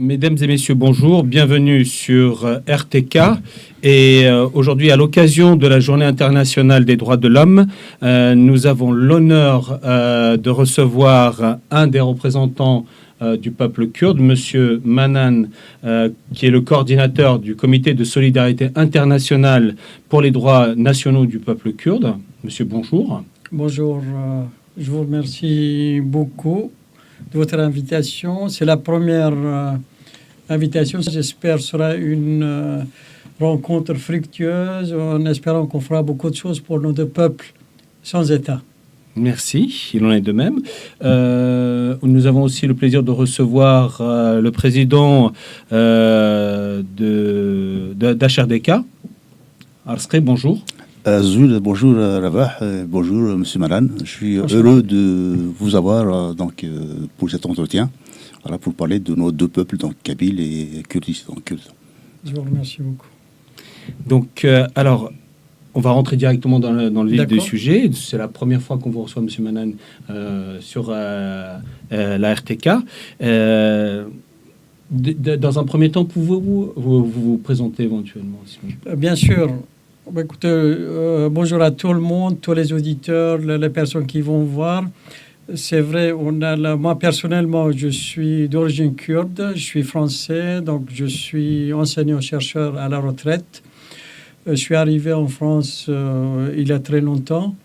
Mesdames et messieurs, bonjour, bienvenue sur RTK. Et aujourd'hui, à l'occasion de la Journée internationale des droits de l'homme, nous avons l'honneur de recevoir un des représentants du peuple kurde, Monsieur Manan, qui est le coordinateur du Comité de solidarité internationale pour les droits nationaux du peuple kurde. Monsieur, bonjour. Bonjour, je vous remercie beaucoup de votre invitation. C'est la première invitation, j'espère, sera une rencontre fructueuse en espérant qu'on fera beaucoup de choses pour nos deux peuples sans État. Merci, il en est de même. Nous avons aussi le plaisir de recevoir le président d'HRDK, Arsré, bonjour. Zul, bonjour Ravah, bonjour Monsieur Malan. Je suis heureux de vous avoir pour cet entretien, voilà, pour parler de nos deux peuples, donc Kabyle et Kurdistan. Je vous remercie beaucoup. Donc, alors, on va rentrer directement dans le vif du sujet. C'est la première fois qu'on vous reçoit, Monsieur Manan, sur la RTK. Dans un premier temps, pouvez-vous vous présenter éventuellement? Bien sûr. Écoutez, bonjour à tout le monde, tous les auditeurs, les personnes qui vont voir. C'est vrai, moi personnellement, je suis d'origine kurde, je suis français, donc je suis enseignant-chercheur à la retraite. Je suis arrivé en France il y a très longtemps.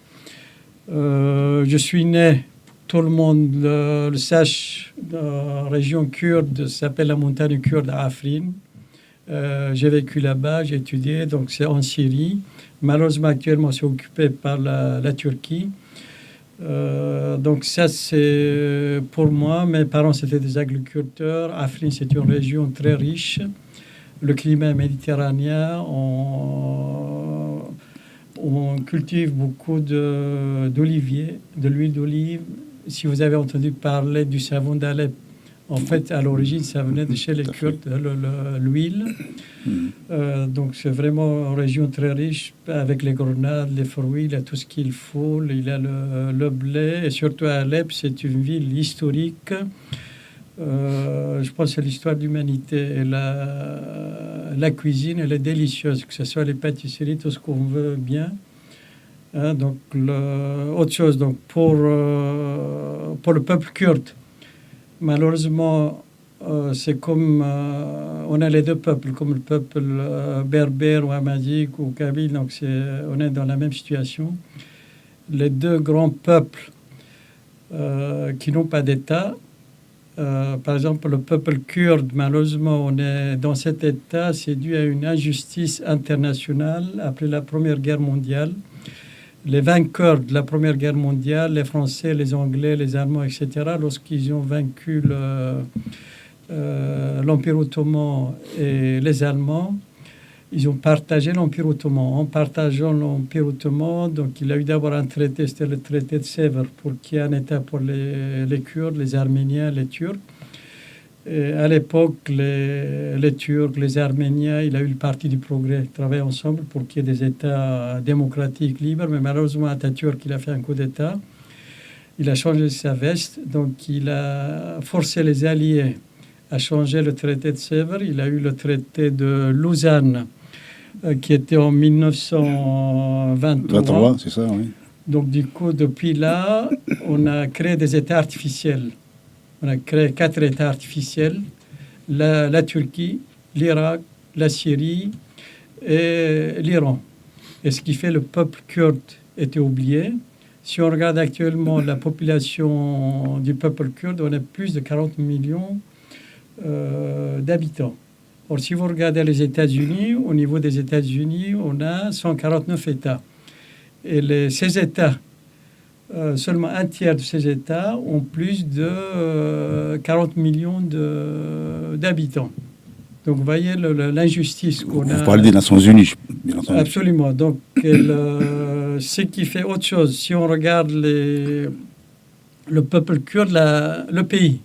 Je suis né, tout le monde le sache, dans la région kurde, ça s'appelle la montagne kurde à Afrin. J'ai vécu là-bas, j'ai étudié, donc c'est en Syrie. Malheureusement, actuellement, c'est occupé par la Turquie. Donc ça, c'est pour moi. Mes parents, c'était des agriculteurs. Afrin, c'est une région très riche. Le climat méditerranéen, on cultive beaucoup d'oliviers, de l'huile d'olive. Si vous avez entendu parler du savon d'Alep, en fait, à l'origine, ça venait de chez les Kurdes, l'huile. Donc, c'est vraiment une région très riche, avec les grenades, les fruits, il y a tout ce qu'il faut. Il y a le blé, et surtout à Alep, c'est une ville historique. Je pense que c'est l'histoire de l'humanité. Et la cuisine, elle est délicieuse, que ce soit les pâtisseries, tout ce qu'on veut bien. Donc, autre chose, donc, pour le peuple kurde, malheureusement, c'est comme on a les deux peuples, comme le peuple berbère ou amazique ou kabyle, donc on est dans la même situation. Les deux grands peuples qui n'ont pas d'État, par exemple le peuple kurde, malheureusement, on est dans cet État, c'est dû à une injustice internationale après la Première Guerre mondiale. Les vainqueurs de la Première Guerre mondiale, les Français, les Anglais, les Allemands, etc., lorsqu'ils ont vaincu l'Empire ottoman et les Allemands, ils ont partagé l'Empire ottoman. En partageant l'Empire ottoman, donc il a eu d'abord un traité, c'était le traité de Sèvres, pour qu'il y ait un État pour les Kurdes, les Arméniens, les Turcs. Et à l'époque, les Turcs, les Arméniens, il a eu le Parti du Progrès, travaillent ensemble pour qu'il y ait des États démocratiques, libres. Mais malheureusement, Atatürk, il a fait un coup d'État. Il a changé sa veste, donc il a forcé les Alliés à changer le traité de Sèvres. Il a eu le traité de Lausanne, qui était en 1923. 23, c'est ça, oui. Donc du coup, depuis là, on a créé des États artificiels. On a créé 4 États artificiels, la Turquie, l'Irak, la Syrie et l'Iran. Et ce qui fait le peuple kurde était oublié. Si on regarde actuellement la population du peuple kurde, on a plus de 40 millions d'habitants. Or, si vous regardez les États-Unis, au niveau des États-Unis, on a 149 États. Et ces États, seulement un tiers de ces États ont plus de 40 millions d'habitants. Donc, vous voyez l'injustice qu'on a. Vous parlez des Nations Unies, bien entendu. Absolument. Donc, ce qui fait autre chose, si on regarde le peuple kurde, le pays,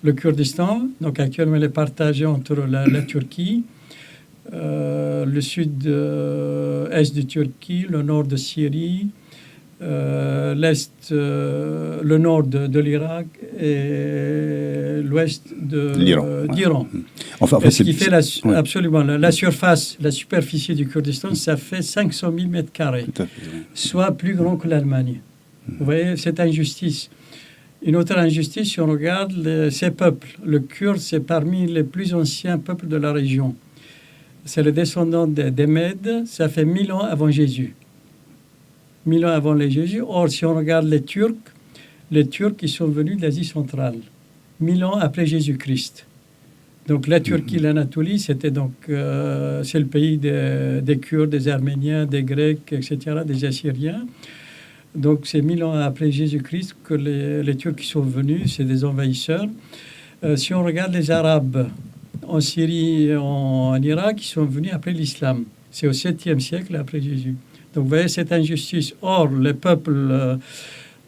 le Kurdistan, donc actuellement, il est partagé entre la Turquie, le sud-est de Turquie, le nord de Syrie, l'est, le nord de l'Irak et l'ouest d'Iran. Enfin, ce qui fait absolument la surface, la superficie du Kurdistan, ça fait 500 000 mètres carrés, soit plus grand que l'Allemagne. Vous voyez, cette injustice. Une autre injustice, si on regarde ces peuples, le Kurde, c'est parmi les plus anciens peuples de la région. C'est le descendant des Mèdes, ça fait 1000 ans avant Jésus. 1000 ans avant les Jésus. Or, si on regarde les Turcs, ils sont venus d'Asie centrale, 1000 ans après Jésus-Christ. Donc la Turquie, l'Anatolie, c'était donc c'est le pays des Kurdes, des Arméniens, des Grecs, etc., des Assyriens. Donc c'est 1000 ans après Jésus-Christ que les Turcs sont venus, c'est des envahisseurs. Si on regarde les Arabes en Syrie et en Irak, ils sont venus après l'islam. C'est au 7e siècle après Jésus. Donc vous voyez cette injustice. Or, les peuples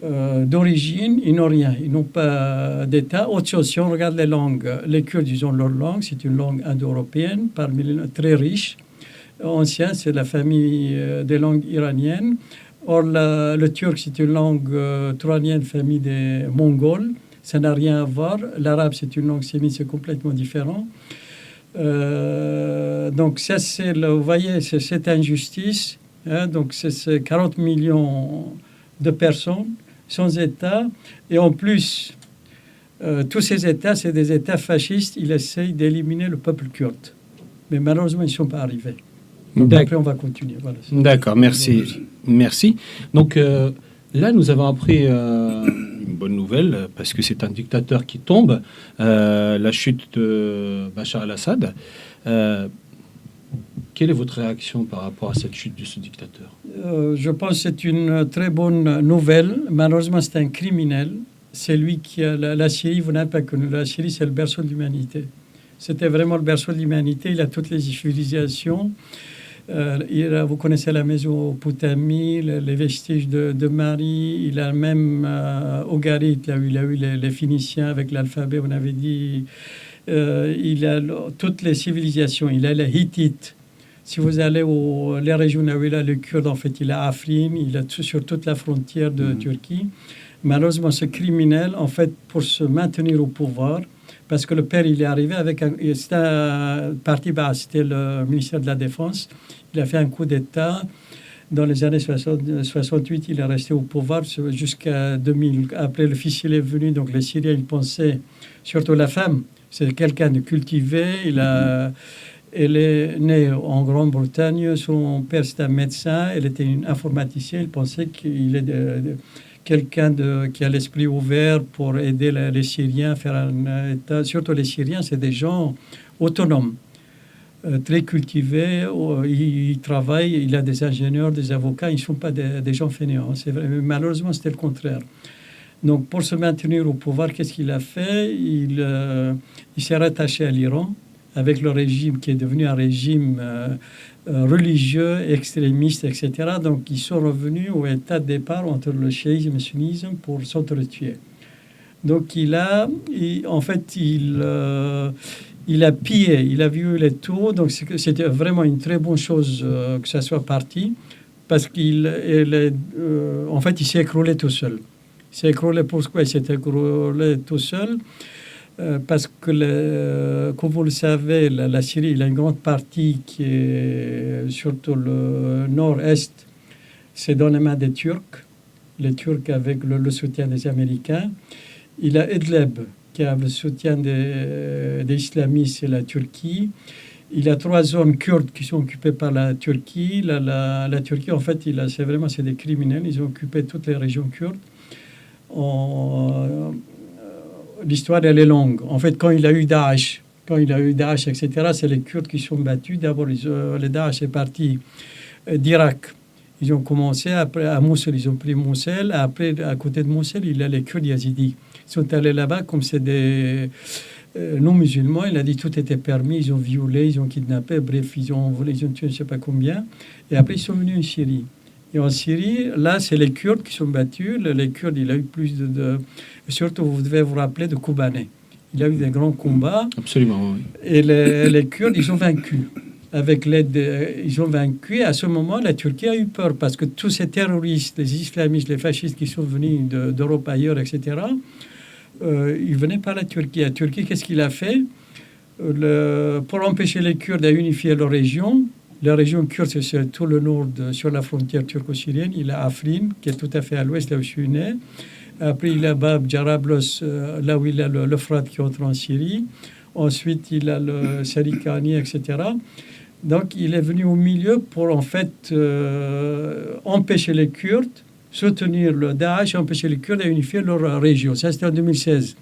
d'origine, ils n'ont rien. Ils n'ont pas d'État. Autre chose, si on regarde les langues, les Kurdes, ils ont leur langue. C'est une langue indo-européenne, très riche. Ancien, c'est la famille des langues iraniennes. Or, le turc, c'est une langue turanienne, famille des Mongols. Ça n'a rien à voir. L'arabe, c'est une langue sémite, c'est complètement différent. Donc, ça, vous voyez, c'est cette injustice. Hein, donc, c'est 40 millions de personnes sans État. Et en plus, tous ces États, c'est des États fascistes. Ils essayent d'éliminer le peuple kurde. Mais malheureusement, ils ne sont pas arrivés. Donc, après, on va continuer. Voilà. D'accord, merci. Merci. Donc, là, nous avons appris une bonne nouvelle, parce que c'est un dictateur qui tombe, la chute de Bachar el-Assad. Quelle est votre réaction par rapport à cette chute de ce dictateur ? Je pense que c'est une très bonne nouvelle. Malheureusement, c'est un criminel. C'est lui qui a la Syrie, vous n'avez pas connu. La Syrie, c'est le berceau de l'humanité. C'était vraiment le berceau de l'humanité. Il a toutes les civilisations. Vous connaissez la Mésopotamie, les vestiges de Marie. Il a même Ogarit, là où il a eu les Phéniciens avec l'alphabet, on avait dit. Il a toutes les civilisations. Il a les Hittites. Si vous allez les régions où il a le Kurde, en fait, il a Afrin, il a sur toute la frontière de Turquie. Malheureusement, ce criminel, en fait, pour se maintenir au pouvoir, parce que le père, il est arrivé avec c'était un parti bas, c'était le ministère de la Défense. Il a fait un coup d'État. Dans les années 68, il est resté au pouvoir jusqu'à 2000. Après, le fils, il est venu, donc les Syriens, ils pensaient, surtout la femme, c'est quelqu'un de cultivé. Elle est née en Grande-Bretagne. Son père, c'était un médecin. Elle était une informaticienne. Il pensait qu'il est quelqu'un qui a l'esprit ouvert pour aider les Syriens à faire un État. Surtout les Syriens, c'est des gens autonomes, très cultivés. Ils travaillent. Il a des ingénieurs, des avocats. Ils ne sont pas des gens fainéants. C'est vrai. Mais malheureusement, c'était le contraire. Donc, pour se maintenir au pouvoir, qu'est-ce qu'il a fait ? Il s'est rattaché à l'Iran, avec le régime qui est devenu un régime religieux, extrémiste, etc. Donc, ils sont revenus au état de départ entre le chiisme et le sunnisme pour s'entretuer. Donc, il a pillé, il a violé tout. Donc, c'était vraiment une très bonne chose que ça soit parti, parce en fait, il s'est écroulé tout seul. Il s'est écroulé. Pourquoi il s'est écroulé tout seul ? Parce que, comme vous le savez, la Syrie, il a une grande partie qui est surtout le nord-est, c'est dans les mains des Turcs, les Turcs avec le soutien des Américains. Il a Idlib, qui a le soutien des islamistes et la Turquie. Il a 3 zones kurdes qui sont occupées par la Turquie. La Turquie, en fait, c'est des criminels. Ils ont occupé toutes les régions kurdes. L'histoire, elle est longue. En fait, quand il a eu Daesh, etc., c'est les Kurdes qui sont battus. D'abord, les Daesh est parti d'Irak. Ils ont commencé, après, à Mossoul, ils ont pris Mossoul. Après, à côté de Mossoul, il y a les Kurdes yazidis. Ils sont allés là-bas, comme c'est des non-musulmans. Il a dit tout était permis. Ils ont violé, ils ont kidnappé. Bref, ils ont volé, ils ont tué je ne sais pas combien. Et après, ils sont venus en Syrie. Et en Syrie, là, c'est les Kurdes qui sont battus. Les Kurdes, il a eu plus surtout, vous devez vous rappeler de Kobané. Il a eu des grands combats. Absolument, oui. Et les Kurdes, ils ont vaincu. avec l'aide, ils ont vaincu. À ce moment, la Turquie a eu peur parce que tous ces terroristes, les islamistes, les fascistes qui sont venus d'Europe ailleurs, etc., ils venaient par la Turquie. La Turquie, qu'est-ce qu'il a fait? Pour empêcher les Kurdes à unifier leur région, la région kurde, c'est tout le nord sur la frontière turco-syrienne. Il a Afrin, qui est tout à fait à l'ouest, là où je suis né. Après, il a Bab, Jarablos, là où il a l'Euphrate qui entre en Syrie. Ensuite, il a le Sarikani, etc. Donc, il est venu au milieu pour, en fait, empêcher les Kurdes, soutenir le Daesh, empêcher les Kurdes à unifier leur région. Ça, c'était en 2016.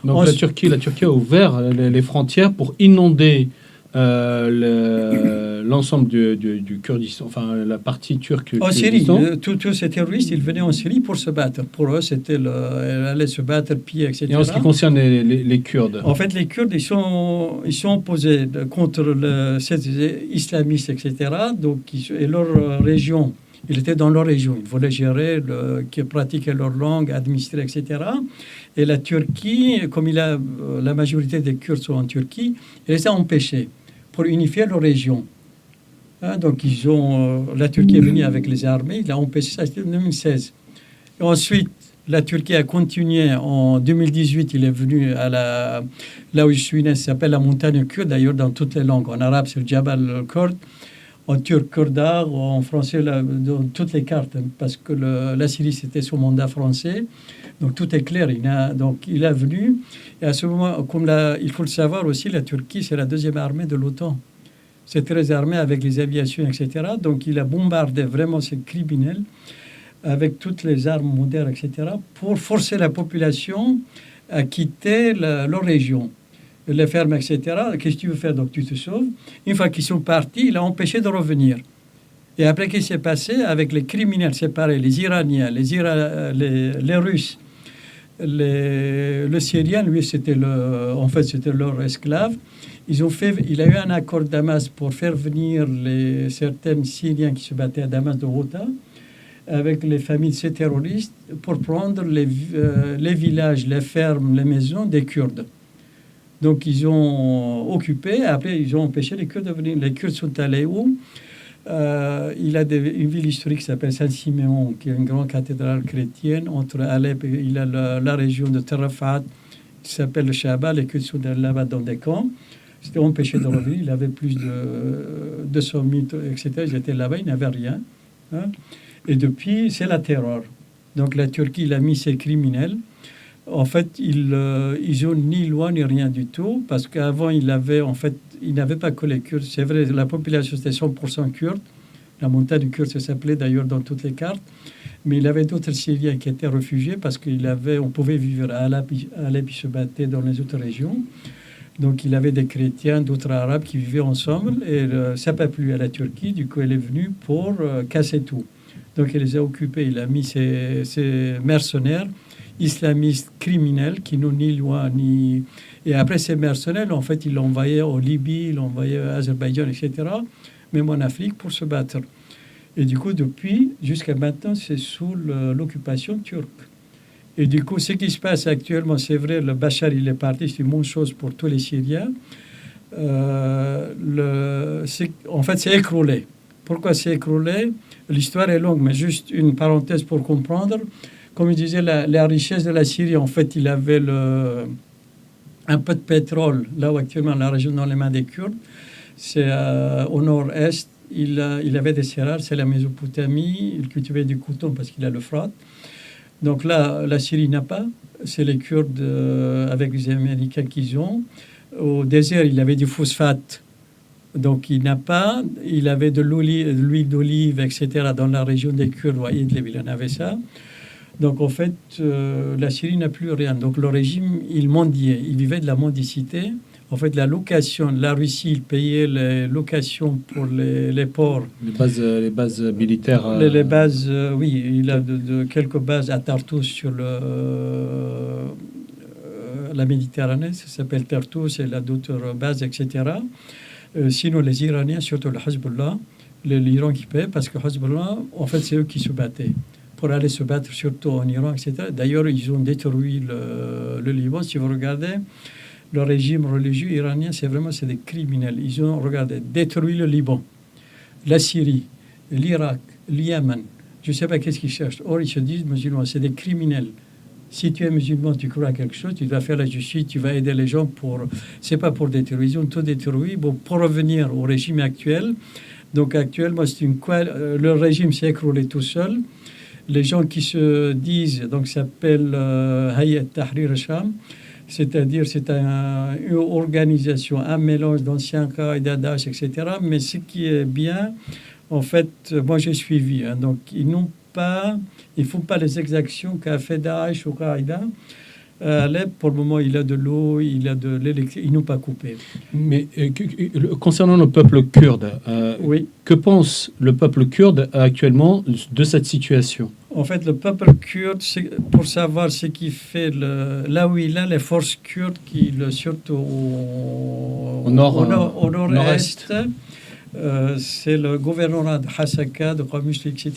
Donc, la Turquie a ouvert les frontières pour inonder l'ensemble du Kurdistan, enfin la partie turque du Kurdistan. En Syrie, tous ces terroristes, ils venaient en Syrie pour se battre. Pour eux, ils allaient se battre, piller, etc. Et en ce qui concerne les Kurdes? En fait, les Kurdes, ils sont opposés contre ces islamistes, etc. Donc, et leur région, ils étaient dans leur région. Ils voulaient gérer, qui pratiquaient leur langue, administrer, etc. Et la Turquie, comme la majorité des Kurdes sont en Turquie, ils les a empêchés pour unifier leur région. Donc, la Turquie est venue avec les armées, il a empêché ça, c'était en 2016. Et ensuite, la Turquie a continué. En 2018, il est venu là où je suis né, ça s'appelle la montagne kurde, d'ailleurs dans toutes les langues. En arabe, c'est le Jabal Kurd. En turc, Kurdar, en français, dans toutes les cartes, parce que la Syrie, c'était son mandat français. Donc, tout est clair. Il est venu. Et à ce moment, il faut le savoir aussi, la Turquie, c'est la deuxième armée de l'OTAN. C'est très armé avec les aviations, etc. Donc, il a bombardé vraiment ces criminels avec toutes les armes modernes, etc., pour forcer la population à quitter leur région. Les fermes, etc. Qu'est-ce que tu veux faire? Donc, tu te sauves. Une fois qu'ils sont partis, il a empêché de revenir. Et après, qu'est-ce qui s'est passé? Avec les criminels séparés, les Iraniens, les Russes, le Syrien, lui, c'était leur esclave. Il a eu un accord de Damas pour faire venir certains Syriens qui se battaient à Damas de Ghouta avec les familles de ces terroristes pour prendre les villages, les fermes, les maisons des Kurdes. Donc, ils ont occupé. Après, ils ont empêché les Kurdes de venir. Les Kurdes sont allés où? Il a une ville historique qui s'appelle Saint-Siméon, qui est une grande cathédrale chrétienne. Entre Alep, il a la région de Terrafat, qui s'appelle le Shaba. Les Kurdes sont là-bas dans des camps. C'était empêché de revenir. Il avait plus de 200 000, etc. Ils étaient là-bas, ils n'avaient rien. Et depuis, c'est la terreur. Donc, la Turquie, il a mis ses criminels. En fait, ils n'ont ni loi ni rien du tout, parce qu'avant, ils n'avaient pas que les Kurdes. C'est vrai, la population, c'était 100% kurde. La montagne kurde, ça s'appelait d'ailleurs dans toutes les cartes. Mais il y avait d'autres Syriens qui étaient réfugiés, parce qu'on pouvait vivre à Alep, ils se battaient dans les autres régions. Donc, il avait des chrétiens, d'autres arabes qui vivaient ensemble. Et ça n'a pas plu à la Turquie. Du coup, elle est venue pour casser tout. Donc, elle les a occupés. Il a mis ses mercenaires islamistes criminels qui n'ont ni loi ni... Et après, ces mercenaires, en fait, ils l'envoyaient en Libye, ils l'envoyaient à Azerbaïdjan, etc., même en Afrique, pour se battre. Et du coup, depuis, jusqu'à maintenant, c'est sous l'occupation turque. Et du coup, ce qui se passe actuellement, c'est vrai, le Bachar, il est parti, c'est une bonne chose pour tous les Syriens. En fait, c'est écroulé. Pourquoi c'est écroulé? L'histoire est longue, mais juste une parenthèse pour comprendre. Comme je disais, la richesse de la Syrie, en fait, il avait un peu de pétrole, là où actuellement la région dans les mains des Kurdes. C'est au nord-est, il avait des céréales, c'est la Mésopotamie, il cultivait du coton parce qu'il a l'Euphrate. Donc là, la Syrie n'a pas, c'est les Kurdes avec les Américains qu'ils ont. Au désert, il avait du phosphate, donc il n'a pas. Il avait de l'huile d'olive, etc. dans la région des Kurdes, Idlib, il en avait ça. Donc, en fait, la Syrie n'a plus rien. Donc, le régime, il mendiait. Il vivait de la mendicité. En fait, la location, la Russie, il payait les locations pour les ports. Les bases militaires. Les bases, oui. Il a quelques bases à Tartus sur la Méditerranée. Ça s'appelle Tartus. Et il a d'autres bases, etc. Sinon, les Iraniens, surtout le Hezbollah, l'Iran qui paie, parce que Hezbollah, en fait, c'est eux qui se battaient pour aller se battre surtout en Iran, etc. D'ailleurs, ils ont détruit le Liban. Si vous regardez, le régime religieux iranien, c'est des criminels. Ils ont, regardez, détruit le Liban, la Syrie, l'Irak, le Yémen. Je ne sais pas qu'est-ce qu'ils cherchent. Or, ils se disent musulmans, c'est des criminels. Si tu es musulman, tu crois à quelque chose, tu dois faire la justice, tu vas aider les gens pour... C'est pas pour détruire, ils ont tout détruit. Bon, pour revenir au régime actuel, donc actuellement, le régime s'est écroulé tout seul. Les gens qui se disent, donc s'appellent Hayat Tahrir Sham, c'est-à-dire c'est une organisation, un mélange d'anciens Qaïda, Daesh, etc. Mais ce qui est bien, en fait, moi j'ai suivi, hein, donc ils ne font pas les exactions qu'a fait Daesh ou Qaïda. Alep, pour le moment, il a de l'eau, il a de l'électricité, ils n'ont pas coupé. Mais concernant le peuple kurde, oui. Que pense le peuple kurde actuellement de cette situation? En fait, le peuple kurde, pour savoir ce qui fait là où il a les forces kurdes, surtout au nord-est, c'est le gouvernorat de Hasaka, de Qamusli, etc.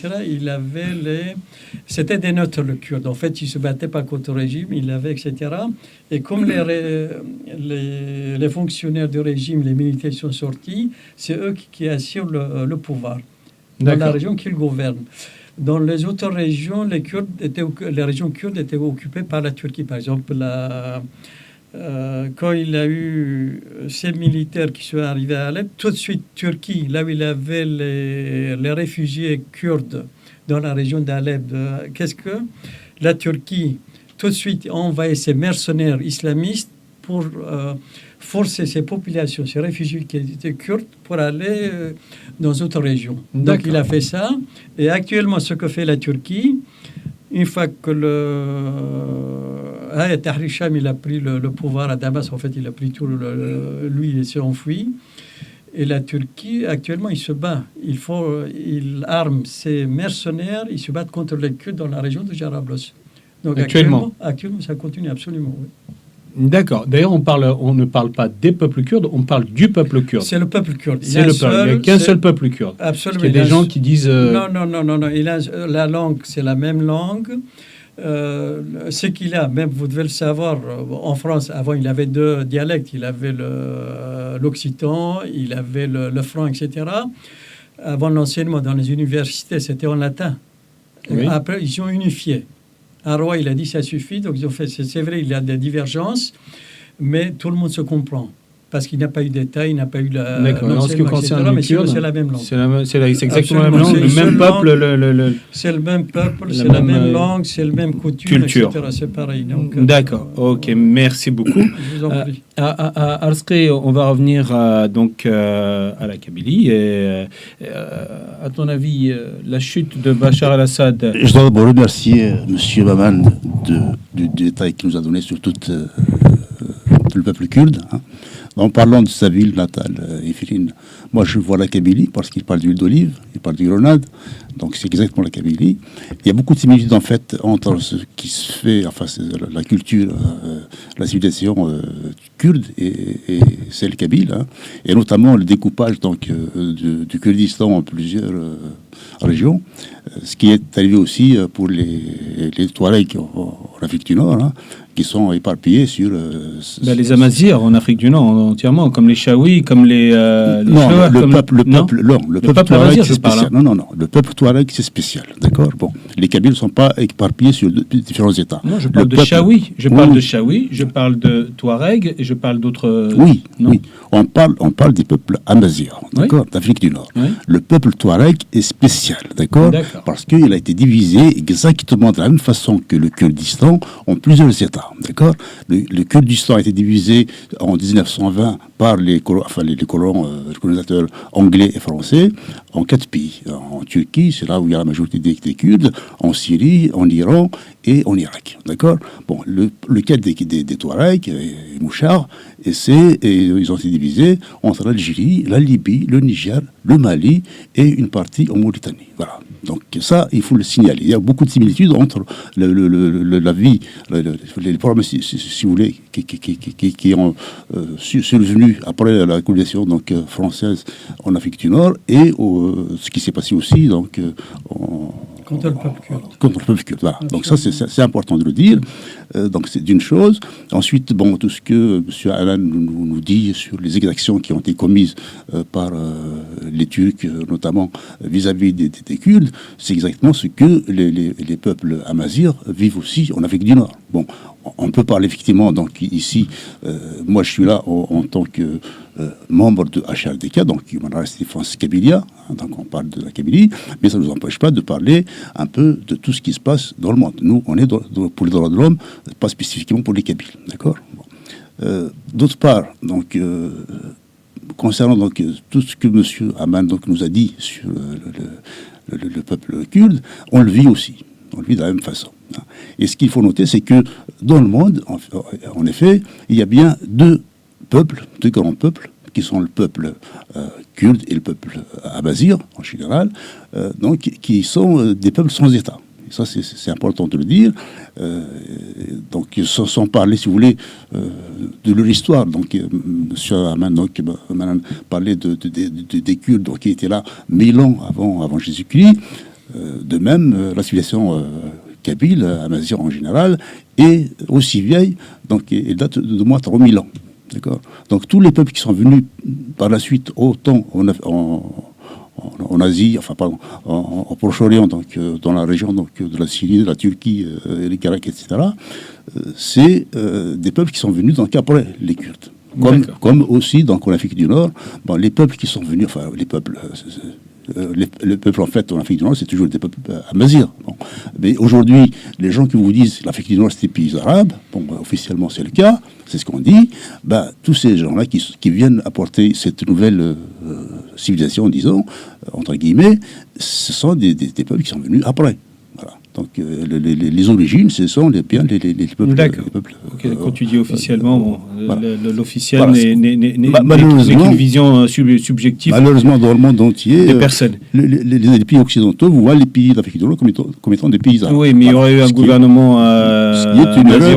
C'était des neutres, le Kurde. En fait, ils ne se battaient pas contre le régime, il avait, etc. Et comme les fonctionnaires du régime, les militaires sont sortis, c'est eux qui assurent le pouvoir dans la région qu'ils gouvernent. Dans les autres régions, les régions kurdes étaient occupées par la Turquie. Par exemple, quand il a eu ces militaires qui sont arrivés à Alep, tout de suite, Turquie, là où il avait les réfugiés kurdes dans la région d'Alep, qu'est-ce que la Turquie, tout de suite, a envoyé ses mercenaires islamistes pour forcer ces populations, ces réfugiés qui étaient kurdes, pour aller dans d'autres régions. Donc il a fait ça. Et actuellement, ce que fait la Turquie, une fois que Tahrir Sham il a pris le pouvoir à Damas, en fait, il a pris tout, lui, il s'est enfui. Et la Turquie, actuellement, il se bat. Il arme ses mercenaires, ils se battent contre les Kurdes dans la région de Jarablos. Donc actuellement, ça continue absolument, oui. D'accord. D'ailleurs, on ne parle pas des peuples kurdes, on parle du peuple kurde. C'est le peuple kurde. Il n'y a qu'un seul peuple kurde. Absolument. Il y a des gens qui disent... Non. La langue, c'est la même langue. Ce qu'il a, même vous devez le savoir, en France, avant, il avait 2 dialectes. Il avait l'occitan, il avait le franc, etc. Avant l'enseignement dans les universités, c'était en latin. Oui. Après, ils ont unifié. Un roi, il a dit ça suffit, donc ils ont fait, c'est vrai, il y a des divergences, mais tout le monde se comprend. Parce qu'il n'y a pas eu d'État, il n'y a pas eu la... D'accord, en ce qui concerne les Kurdes, c'est la même langue. C'est exactement la même langue, le même peuple... C'est le même peuple, c'est la même langue, c'est le même coutume, culture. etc. C'est pareil. D'accord, ok, merci beaucoup. Je vous en prie. À Arsqi, on va revenir à la Kabylie. Et, à ton avis, la chute de Bachar el-Assad... Je dois d'abord remercier M. Maman du détail qu'il nous a donné sur tout le peuple kurde. Hein. En parlant de sa ville natale, Ifrin, moi je vois la Kabylie parce qu'il parle d'huile d'olive, il parle de grenade, donc c'est exactement la Kabylie. Il y a beaucoup de similitudes en fait entre ce qui se fait, enfin la culture, la civilisation kurde et celle kabyle, hein, et notamment le découpage donc du Kurdistan en plusieurs régions, ce qui est arrivé aussi pour les Touaregs en Afrique du Nord, hein, qui sont éparpillés sur... les Amazirs en Afrique du Nord entièrement, comme les Chaouis, comme les non, le peuple Touareg c'est spécial. Non, le peuple Touareg c'est spécial, d'accord. Bon, les Kabyles ne sont pas éparpillés sur différents États. Non, je parle de Chaouis, je parle de Touareg et je parle d'autres... Oui, on parle des peuples Amazirs, d'accord, d'Afrique du Nord. Oui. Le peuple Touareg est spécial, d'accord, parce qu'il a été divisé exactement de la même façon que le Kurdistan en plusieurs États, d'accord. Le Kurdistan a été divisé en 1920 par les colonisateurs anglais et français en 4 pays. En Turquie, c'est là où il y a la majorité des Kurdes, en Syrie, en Iran et en Irak, d'accord. Bon, le cas des Touaregs et Mouchard, ils ont été divisés entre l'Algérie, la Libye, le Niger, le Mali et une partie en Mauritanie. Voilà. Donc ça, il faut le signaler. Il y a beaucoup de similitudes entre la vie, les problèmes, si vous voulez, qui ont survenu après la colonisation française en Afrique du Nord et ce qui s'est passé aussi donc contre le peuple kurde. Contre le peuple kurde, voilà. Donc ça, c'est important de le dire. Donc c'est d'une chose. Ensuite, bon, tout ce que M. Alan nous dit sur les exactions qui ont été commises par les Turcs, notamment vis-à-vis des Kurdes, c'est exactement ce que les peuples amazirs vivent aussi en Afrique du Nord. Bon, on peut parler effectivement, donc ici, moi je suis là en tant que membre de HRDK, donc Human Rights Defense Kabylia, hein, donc on parle de la Kabylie, mais ça ne nous empêche pas de parler un peu de tout ce qui se passe dans le monde. Nous, on est pour les droits de l'homme, pas spécifiquement pour les Kabyles, d'accord. Bon. D'autre part, donc, concernant donc, tout ce que M. Aman donc, nous a dit sur le peuple kurde, on le vit aussi. On le vit de la même façon. Et ce qu'il faut noter, c'est que dans le monde, en effet, il y a bien deux grands peuples, qui sont le peuple kurde et le peuple amazigh, en général, donc, qui sont des peuples sans État. Et ça, c'est important de le dire. Donc, sans parler, si vous voulez, de leur histoire. Donc, M. Aman parlait des Kurdes donc, qui étaient là 1000 ans avant Jésus-Christ. De même, la civilisation kabyle, amazigh en général, est aussi vieille, donc elle date de moins de 3000 ans. D'accord. Donc tous les peuples qui sont venus par la suite, autant en Asie, enfin pardon, en Proche-Orient, donc dans la région donc, de la Syrie, de la Turquie, l'Irak, etc., c'est des peuples qui sont venus donc après les Kurdes. Comme aussi donc, en Afrique du Nord, bon, les peuples qui sont venus, enfin les peuples... le peuple en fait en Afrique du Nord c'est toujours des peuples amazirs. Bon. Mais aujourd'hui les gens qui vous disent l'Afrique du Nord c'est des pays arabes, bon, officiellement c'est le cas, c'est ce qu'on dit, tous ces gens-là qui viennent apporter cette nouvelle civilisation, disons, entre guillemets, ce sont des peuples qui sont venus après. Voilà. Donc les origines, ce sont bien les peuples. D'accord. Quand tu dis officiellement, l'officiel voilà. n'est qu'une vision subjective. Malheureusement, dans le monde entier, des personnes. Les pays occidentaux, vous voyez les pays d'Afrique du Nord comme étant des pays arabes. Oui, mais il y aurait eu un gouvernement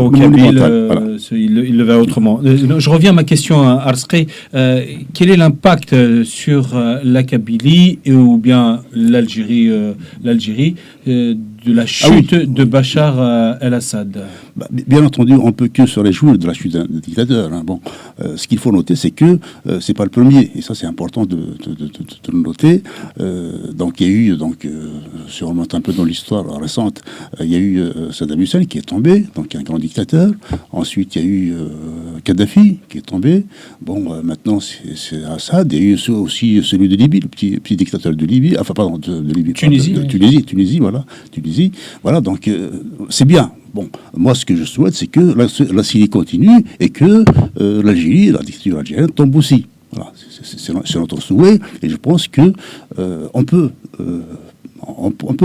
au kabyle, il le va autrement. Je reviens à ma question à Arsqi. Quel est l'impact sur la Kabylie ou bien l'Algérie de la chute de Bachar el-Assad? Bien entendu, on ne peut que se réjouir de la chute d'un dictateur. Hein. Bon, ce qu'il faut noter, c'est que c'est pas le premier, et ça c'est important de le noter. Donc il y a eu, si on remonte un peu dans l'histoire récente, il y a eu Saddam Hussein qui est tombé, donc un grand dictateur. Ensuite il y a eu Kadhafi qui est tombé. Bon, maintenant c'est Assad. Il y a eu aussi celui de Libye, le petit dictateur de Libye, enfin pardon, de Libye, Tunisie, voilà, Tunisie. Voilà, donc c'est bien. Bon, moi, ce que je souhaite, c'est que la Syrie continue et que l'Algérie, la dictature algérienne, tombe aussi. Voilà, c'est notre souhait. Et je pense que on peut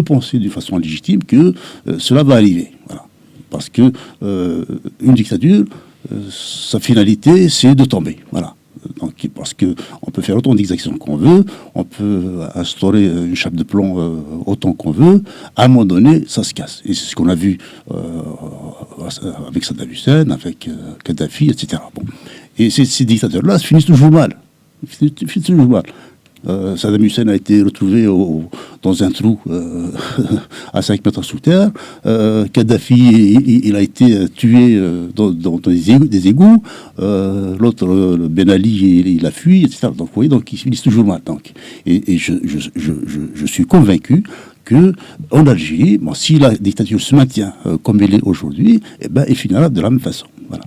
penser d'une façon légitime que cela va arriver. Voilà. Parce que une dictature, sa finalité, c'est de tomber. Voilà. Donc, parce qu'on peut faire autant d'exactions qu'on veut, on peut instaurer une chape de plomb autant qu'on veut, à un moment donné, ça se casse. Et c'est ce qu'on a vu avec Saddam Hussein, avec Kadhafi, etc. Bon. Et ces dictateurs-là se finissent toujours mal. Saddam Hussein a été retrouvé dans un trou à 5 mètres sous terre. Kadhafi, il a été tué dans des égouts. L'autre, Ben Ali, il a fui, etc. Donc, vous voyez, donc, ils finissent toujours mal. Donc. Et je suis convaincu qu'en Algérie, bon, si la dictature se maintient comme elle est aujourd'hui, elle finira de la même façon. Voilà.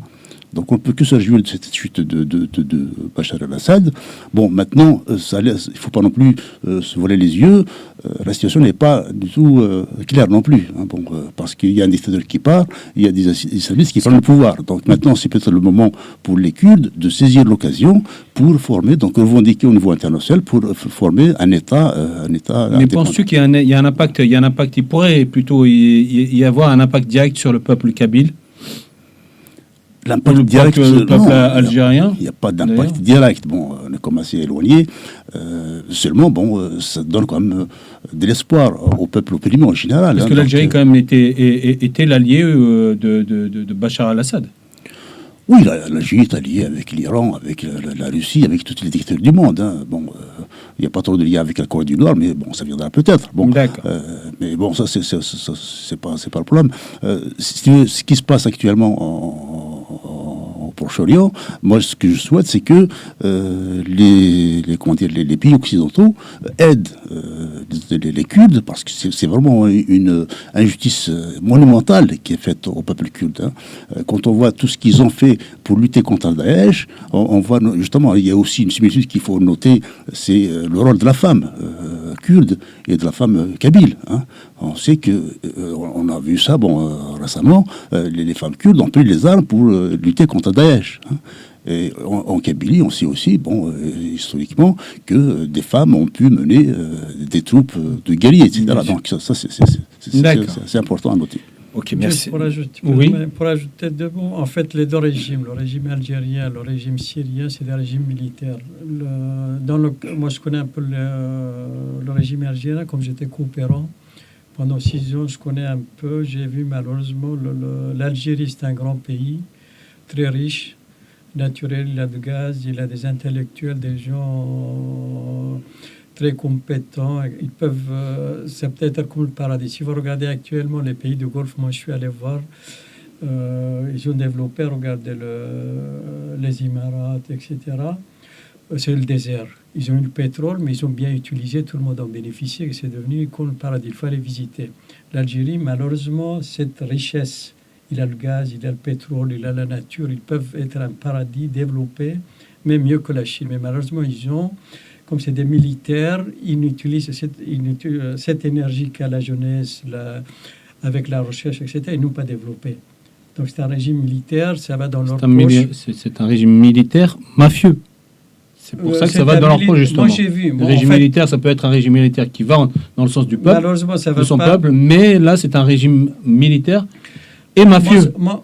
Donc on ne peut que se réjouir de cette chute de Bachar el-Assad. Bon, maintenant, il ne faut pas non plus se voiler les yeux. La situation n'est pas du tout claire non plus. Hein, bon, parce qu'il y a un dictateur qui part, il y a des islamistes qui prennent le pouvoir. Donc maintenant, c'est peut-être le moment pour les Kurdes de saisir l'occasion pour former, donc revendiquer au niveau international, pour former un État Mais penses-tu qu'il y a un impact, il pourrait plutôt y avoir un impact direct sur le peuple kabyle? L'impact direct, le peuple algérien. Il n'y a pas d'impact direct. Bon, on est comme assez éloigné. Seulement, bon, ça donne quand même de l'espoir au peuple opprimé en général. Parce que l'Algérie, quand même, était l'allié de Bachar el-Assad. Oui, l'Algérie est alliée avec l'Iran, avec la Russie, avec toutes les dictatures du monde. Hein. Bon, il n'y a pas trop de lien avec la Corée du Nord, mais bon, ça viendra peut-être. Bon, d'accord. Mais bon, ça, c'est pas le problème. Ce qui se passe actuellement au Proche-Orient, moi, ce que je souhaite, c'est que les pays occidentaux aident les Kurdes, parce que c'est vraiment une injustice monumentale qui est faite au peuple kurde. Hein. Quand on voit tout ce qu'ils ont fait pour lutter contre Daesh, on voit justement, il y a aussi une similitude qu'il faut noter, c'est le rôle de la femme kurde et de la femme kabyle. Hein. On sait que, on a vu ça récemment, les femmes kurdes ont pris les armes pour lutter contre Daesh. Hein. Et en Kabylie, on sait aussi, historiquement, que des femmes ont pu mener des troupes de guerriers, etc. Donc ça c'est important à noter. Ok, merci. Pour ajouter deux mots, en fait, les deux régimes, le régime algérien, le régime syrien, c'est des régimes militaires. Moi, je connais un peu le régime algérien, comme j'étais coopérant. Pendant 6 ans, je connais un peu. J'ai vu malheureusement, l'Algérie, c'est un grand pays, très riche, naturel, il a du gaz, il a des intellectuels, des gens très compétents. Ils peuvent, c'est peut-être comme le paradis. Si vous regardez actuellement les pays du Golfe, moi je suis allé voir, ils ont développé, regardez les Émirats, etc. C'est le désert. Ils ont eu le pétrole, mais ils ont bien utilisé, tout le monde en bénéficié, et c'est devenu comme le paradis. Il faut aller visiter. L'Algérie, malheureusement, cette richesse, il a le gaz, il a le pétrole, il a la nature, ils peuvent être un paradis développé, mais mieux que la Chine. Mais malheureusement, comme c'est des militaires, ils utilisent cette énergie qu'a la jeunesse, avec la recherche, etc., ils n'ont pas développé. Donc c'est un régime militaire, ça va dans leur poche. C'est un régime militaire mafieux. C'est pour ça que ça va dans leur poche, justement. Moi, j'ai vu. Le régime militaire, ça peut être un régime militaire qui va dans le sens du peuple, malheureusement, ça va de son pas. peuple, mais là, c'est un régime militaire et mafieux. Moi,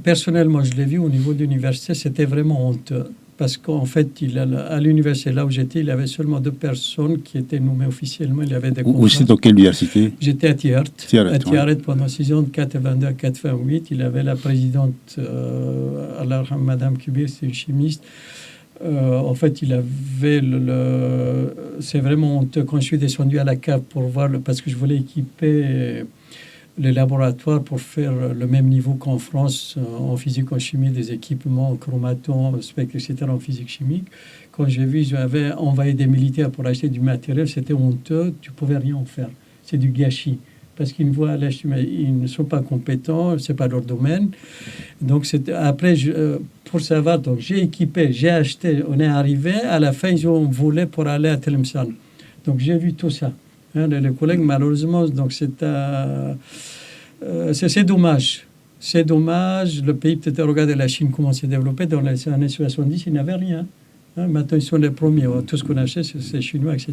personnellement, je l'ai vu au niveau de l'université, c'était vraiment honteux. Parce qu'en fait, à l'université, là où j'étais, il y avait seulement 2 personnes qui étaient nommées officiellement. Il y avait des contrats. Où c'est dans quelle université? J'étais à Tiaret. À Tiaret pendant 6 ans, de 82 à 88. Il avait la présidente, Madame Kubir, c'est une chimiste. En fait, il avait c'est vraiment honteux. Quand je suis descendu à la cave pour voir, parce que je voulais équiper les laboratoires pour faire le même niveau qu'en France en physique, en chimie, des équipements en chromaton, spectre, etc., en physique chimique. Quand j'ai vu, j'avais envoyé des militaires pour acheter du matériel, c'était honteux, tu ne pouvais rien en faire. C'est du gâchis. Parce qu'ils ils ne sont pas compétents, ce n'est pas leur domaine. Donc, après, pour savoir, donc, j'ai équipé, j'ai acheté, on est arrivé, à la fin, ils ont volé pour aller à Tlemcen. Donc, j'ai vu tout ça. Hein, les collègues, malheureusement, donc c'est dommage. C'est dommage. Le pays, peut-être, regardez la Chine, comment s'est développé. Dans les années 70, il n'y avait rien. Hein, maintenant, ils sont les premiers. Tout ce qu'on achète, c'est chinois, etc.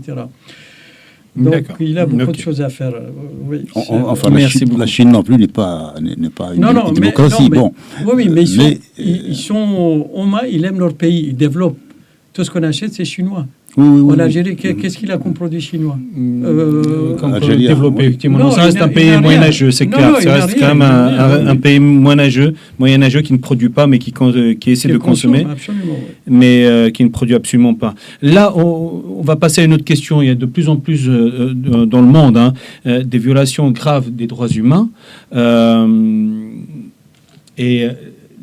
Donc, il a beaucoup de choses à faire. Oui, enfin, la Chine non plus n'est pas une démocratie. Oui, mais ils aiment leur pays, ils développent. Tout ce qu'on achète, c'est chinois. En Algérie, qu'est-ce qu'il a comme produit chinois développé, effectivement. Ça reste un pays moyenâgeux, c'est clair. Ça reste quand même un pays moyenâgeux qui ne produit pas, mais qui essaie de consommer, mais qui ne produit absolument pas. Là, on va passer à une autre question. Il y a de plus en plus dans le monde des violations graves des droits humains. Et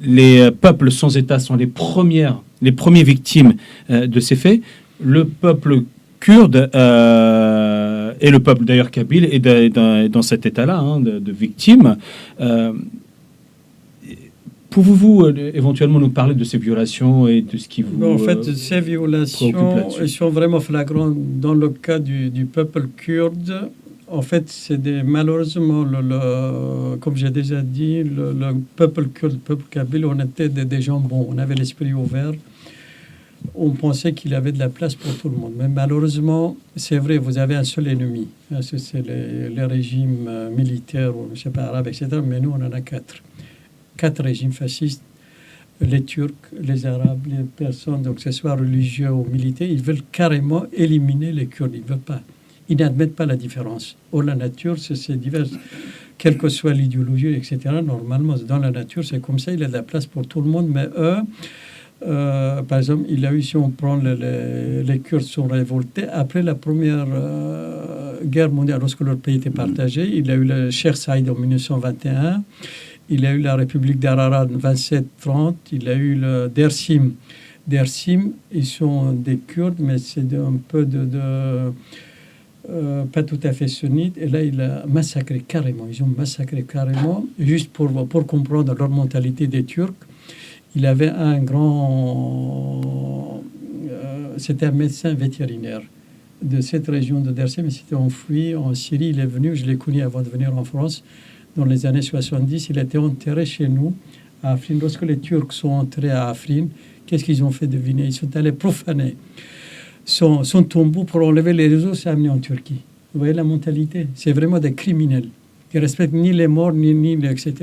les peuples sans État sont les premières victimes de ces faits. Le peuple kurde et le peuple d'ailleurs kabyle est dans cet état-là de victimes. Pouvez-vous éventuellement nous parler de ces violations et de ce qui vous en fait, ces violations sont vraiment flagrantes dans le cas du peuple kurde. En fait, c'est malheureusement, comme j'ai déjà dit, le peuple kurde, le peuple kabyle, on était des gens bons, on avait l'esprit ouvert. On pensait qu'il avait de la place pour tout le monde. Mais malheureusement, c'est vrai, vous avez un seul ennemi. C'est les régimes militaires, ou je ne sais pas, arabes, etc. Mais nous, on en a 4. 4 régimes fascistes. Les Turcs, les Arabes, les personnes, donc que ce soit religieux ou militaires, ils veulent carrément éliminer les Kurdes. Ils ne veulent pas. Ils n'admettent pas la différence. Or, la nature, c'est divers. Quelle que soit l'idéologie, etc., normalement, dans la nature, c'est comme ça. Il y a de la place pour tout le monde. Mais eux, par exemple, il a eu, si on prend les Kurdes sont révoltés après la première guerre mondiale, lorsque leur pays était partagé. Il a eu le Cheikh Saïd en 1921, il a eu la République d'Ararat en 27-30, il a eu le Dersim. Dersim, ils sont des Kurdes, mais c'est un peu pas tout à fait sunnite. Et là, il a massacré carrément. Ils ont massacré carrément, juste pour comprendre leur mentalité des Turcs. Il avait un grand... c'était un médecin vétérinaire de cette région de Dersim, mais s'était enfui en Syrie. Il est venu, je l'ai connu avant de venir en France, dans les années 70. Il a été enterré chez nous, à Afrin. Lorsque les Turcs sont entrés à Afrin, qu'est-ce qu'ils ont fait deviner? Ils sont allés profaner son tombeau pour enlever les réseaux, c'est amené en Turquie. Vous voyez la mentalité? C'est vraiment des criminels qui ne respectent ni les morts, ni etc.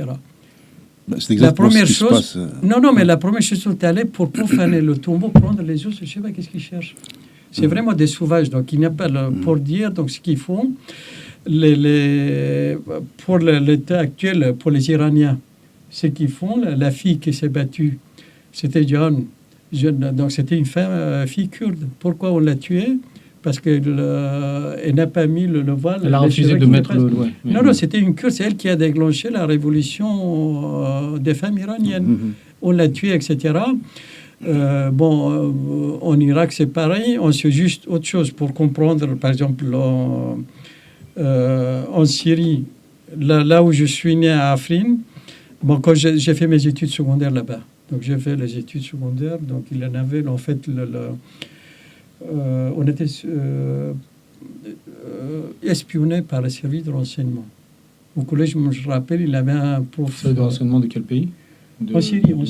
C'est exactement la première ce qui chose, se passe. Non, mais la première chose, ils sont allés pour profaner le tombeau, prendre les os, je ne sais pas qu'est-ce qu'ils cherchent. C'est vraiment des sauvages, donc il n'y a pas pour dire. Donc ce qu'ils font, pour l'état actuel, pour les Iraniens, ce qu'ils font, la fille qui s'est battue, c'était jeune, donc c'était une fille kurde. Pourquoi on l'a tuée? Parce qu'elle n'a pas mis le voile. Elle a refusé de mettre le voile. Non, c'était une Kurde, c'est elle qui a déclenché la révolution des femmes iraniennes. On l'a tuée, etc. En Irak, c'est pareil. On sait juste autre chose pour comprendre. Par exemple, en Syrie, là où je suis né à Afrin, quand j'ai fait mes études secondaires là-bas. Donc j'ai fait les études secondaires. Donc il en avait, en fait, on était espionné par le service de renseignement. Au collège, je me rappelle, il avait un prof... Service de renseignement de quel pays? En Syrie. De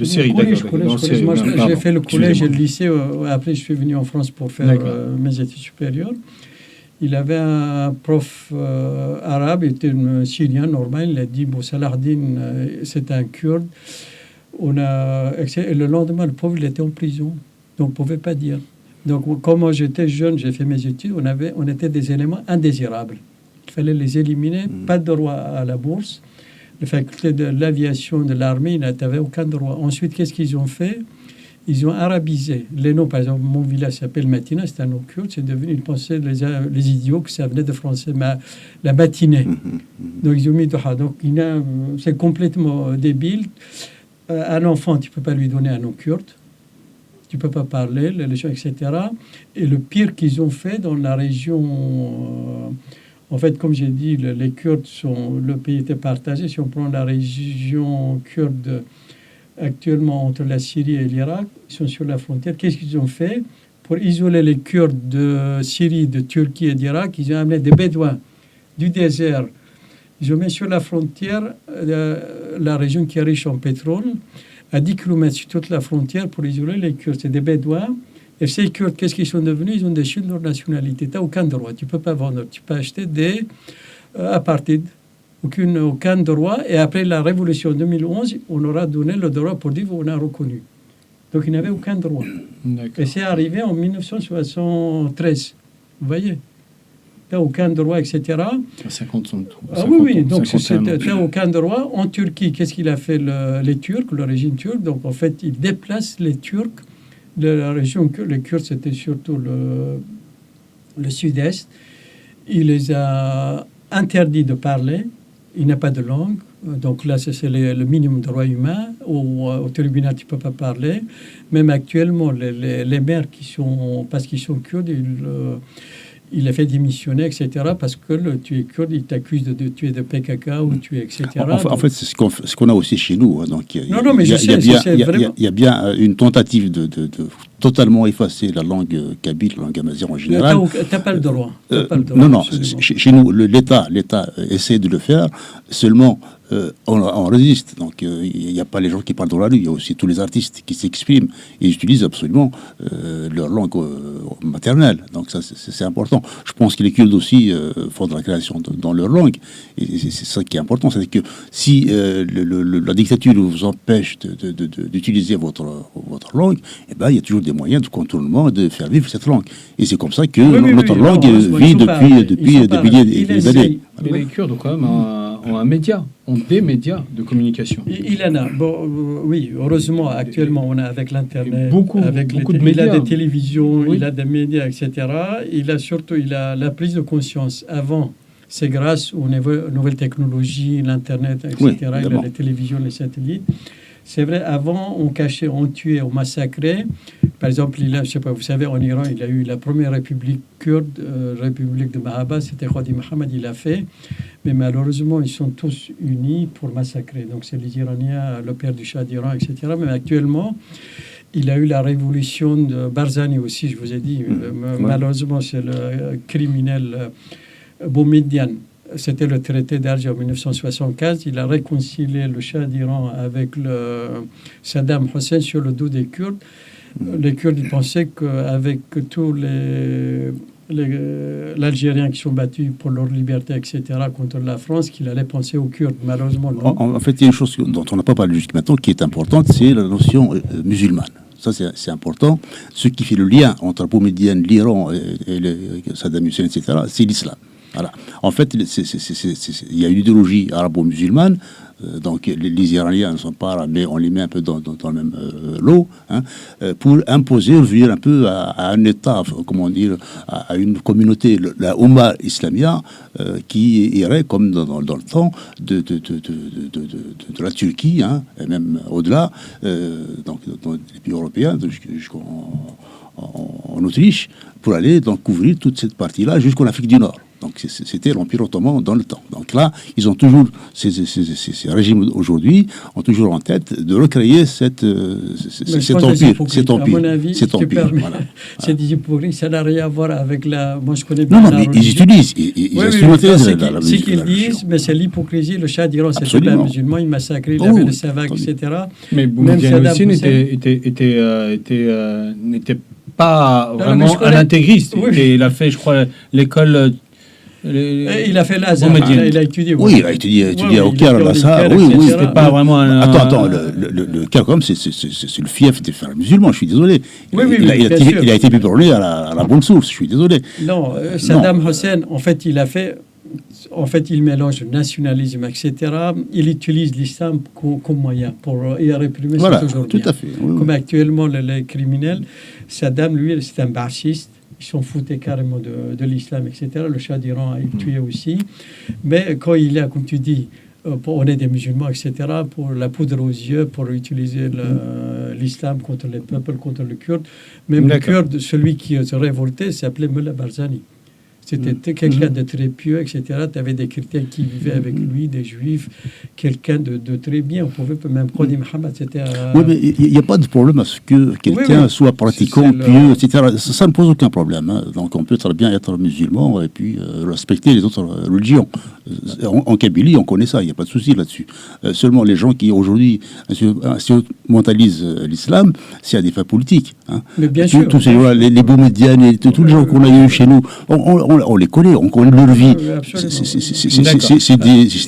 Syrie, d'accord. Moi, j'ai fait le collège et le lycée. Après, je suis venu en France pour faire mes études supérieures. Il avait un prof arabe, il était un Syrien normal. Il a dit, Salahdin, c'est un Kurde. Et le lendemain, le pauvre, il était en prison. Donc, on ne pouvait pas dire. Donc, comme j'étais jeune, j'ai fait mes études, on était des éléments indésirables. Il fallait les éliminer. Pas de droit à la bourse. La faculté de l'aviation, de l'armée, ils n'avaient aucun droit. Ensuite, qu'est-ce qu'ils ont fait? Ils ont arabisé les noms. Par exemple, mon village s'appelle Matina, c'est un nom kurde. C'est devenu, ils pensaient, les idiots, que ça venait de français, la matinée. Donc, ils ont mis Doha. Donc, c'est complètement débile. Un enfant, tu ne peux pas lui donner un nom kurde. Tu ne peux pas parler, les gens, etc. Et le pire qu'ils ont fait dans la région... en fait, comme j'ai dit, les Kurdes le pays était partagé. Si on prend la région kurde actuellement entre la Syrie et l'Irak, ils sont sur la frontière. Qu'est-ce qu'ils ont fait? Pour isoler les Kurdes de Syrie, de Turquie et d'Irak, ils ont amené des Bédouins du désert. Ils ont mis sur la frontière la région qui est riche en pétrole, à 10 km sur toute la frontière pour isoler les Kurdes. C'est des Bédouins. Et ces Kurdes, qu'est-ce qu'ils sont devenus? Ils ont déchu de leur nationalité. Tu n'as aucun droit. Tu ne peux pas vendre. Tu peux acheter des apartheid. Aucun droit. Et après la révolution 2011, on leur a donné le droit pour dire on a reconnu. Donc, ils n'avaient aucun droit. Et c'est arrivé en 1973. Vous voyez? Tu n'as aucun droit, etc. 50 ans. Oui. Donc, tu n'as aucun droit. En Turquie, qu'est-ce qu'il a fait les Turcs, le régime turc? Donc, en fait, il déplace les Turcs de la région. Les Kurdes, c'était surtout le sud-est. Il les a interdits de parler. Il n'a pas de langue. Donc là, c'est le minimum de droits humains. Au tribunal, tu ne peux pas parler. Même actuellement, les maires parce qu'ils sont kurdes, il a fait démissionner, etc. Parce que tu es kurde, il t'accuse de tuer de PKK ou tuer, etc. En fait, c'est ce qu'on a aussi chez nous. Donc, il y a bien une tentative de totalement effacer la langue kabyle, la langue amazigh en général. Tu n'as pas le droit. Non. Chez nous, l'État essaie de le faire. Seulement, on résiste. Donc, il n'y a pas les gens qui parlent dans la rue. Il y a aussi tous les artistes qui s'expriment et utilisent absolument leur langue maternelle. Donc, ça, c'est important. Je pense que les Kurdes aussi font de la création dans leur langue. Et c'est ça qui est important. C'est que si la dictature vous empêche d'utiliser votre langue, eh ben, il y a toujours des moyens de contournement de faire vivre cette langue. Et c'est comme ça que notre langue vit depuis des milliers d'années. Mais les Kurdes, quand même, ont un média, ont des médias de communication. Il en a. Bon, oui, heureusement, actuellement, on a avec l'Internet, beaucoup de médias. Il a des télévisions, oui. il a des médias, etc. Il a la prise de conscience. Avant, c'est grâce aux nouvelles technologies, l'Internet, etc. Oui, il a les télévisions, les satellites. C'est vrai, avant, on cachait, on tuait, on massacrait. Par exemple, je sais pas, vous savez, en Iran, il a eu la première république kurde, république de Mahabad, c'était Khadi Mohammed, il a fait. Mais malheureusement, ils sont tous unis pour massacrer. Donc, c'est les Iraniens, le père du Shah d'Iran, etc. Mais actuellement, il a eu la révolution de Barzani aussi, je vous ai dit. Malheureusement, c'est le criminel Boumediene. C'était le traité d'Alger en 1975. Il a réconcilié le Shah d'Iran avec Saddam Hussein sur le dos des Kurdes. Les Kurdes ils pensaient qu'avec tous l'Algérien qui sont battus pour leur liberté, etc., contre la France, qu'il allait penser aux Kurdes. Malheureusement, non. En fait, il y a une chose dont on n'a pas parlé jusqu'à maintenant qui est importante, c'est la notion musulmane. Ça, c'est important. Ce qui fait le lien entre Boumediene, l'Iran et Saddam Hussein, etc., c'est l'islam. Voilà. En fait, il y a une idéologie arabo-musulmane. Donc les Iraniens ne sont pas arabes, mais on les met un peu dans le même lot, hein, pour imposer, revenir un peu à un État, comment dire, à une communauté, la Oumma islamia, qui irait comme dans le temps de la Turquie, hein, et même au-delà, donc dans les pays européens, jusqu'en Autriche, pour aller donc couvrir toute cette partie-là jusqu'en Afrique du Nord. Donc c'était l'Empire ottoman dans le temps. Donc là, ils ont toujours, ces régimes aujourd'hui, ont toujours en tête de recréer cet empire. À mon avis, voilà. C'est des hypocrites, ça n'a rien à voir avec la... Moi, je connais bien non, mais ils utilisent. Ce qu'ils disent, mais c'est l'hypocrisie. Le Shah d'Iran, c'était pas musulman, il massacrait, il avait le savak, etc. Mais Boumediene aussi n'était pas vraiment un intégriste. Il a fait, je crois, l'école... Il a fait l'Azhar, il a étudié. Oui, il a étudié au Caire, là, oui, c'était pas vraiment un... Attends, le Caire, comme c'est le fief des frères musulmans, je suis désolé. Il a été biberonné à la bonne source, je suis désolé. Non, Saddam Hussein, en fait, il mélange le nationalisme, etc. Il utilise l'islam comme moyen pour réprimer voilà, aujourd'hui. Tout à fait. Oui, comme actuellement les criminels. Saddam, lui, c'est un ba'athiste. Ils s'en foutaient carrément de l'islam, etc. Le Shah d'Iran a tué aussi. Mais quand il y a, comme tu dis, on est des musulmans, etc., pour la poudre aux yeux, pour utiliser l'islam contre les peuples, contre le Kurde. Même le Kurde, celui qui se révoltait, s'appelait Mullah Barzani. C'était quelqu'un de très pieux, etc. Tu avais des chrétiens qui vivaient avec lui, des juifs, quelqu'un de très bien. On pouvait même Khadi Mohammed, c'était... Oui, mais il n'y a pas de problème à ce que quelqu'un soit pratiquant, pieux, etc. Ça ne pose aucun problème. Hein. Donc on peut très bien être musulman et puis respecter les autres religions. En Kabylie, on connaît ça, il n'y a pas de souci là-dessus. Seulement les gens qui aujourd'hui instrumentalisent l'islam, c'est à des fins politiques. Hein. Mais bien sûr. Tous ces gens-là, les Boumediene, tous les gens qu'on a eu chez nous, on les connaît, on connaît leur vie.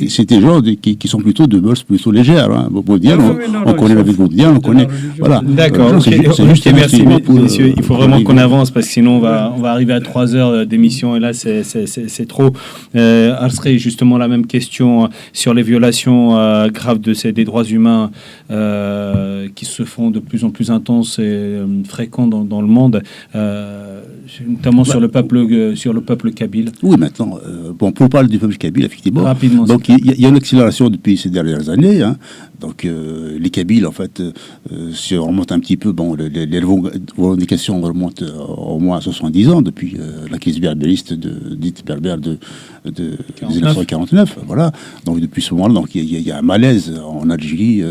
C'est des gens qui sont plutôt de mœurs plutôt légères. Hein. Boumediene, on connaît la vie de Boumediene, on connaît... Voilà. D'accord, merci messieurs. Il faut vraiment qu'on avance parce que sinon on va arriver à 3 heures d'émission et là c'est trop. Arsrey, justement la même question sur les violations graves des droits humains qui se font de plus en plus intenses et fréquentes dans le monde, notamment sur le peuple kabyle. Oui, maintenant, pour parler du peuple kabyle, effectivement. Rapidement. Donc il y a une accélération depuis ces dernières années. Hein. Donc les Kabyles, en fait, si on remonte un petit peu, les revendications remontent au moins à 70 ans depuis la crise berbériste dite berbère de 1949. Voilà. Donc depuis ce moment-là, il y a un malaise en Algérie,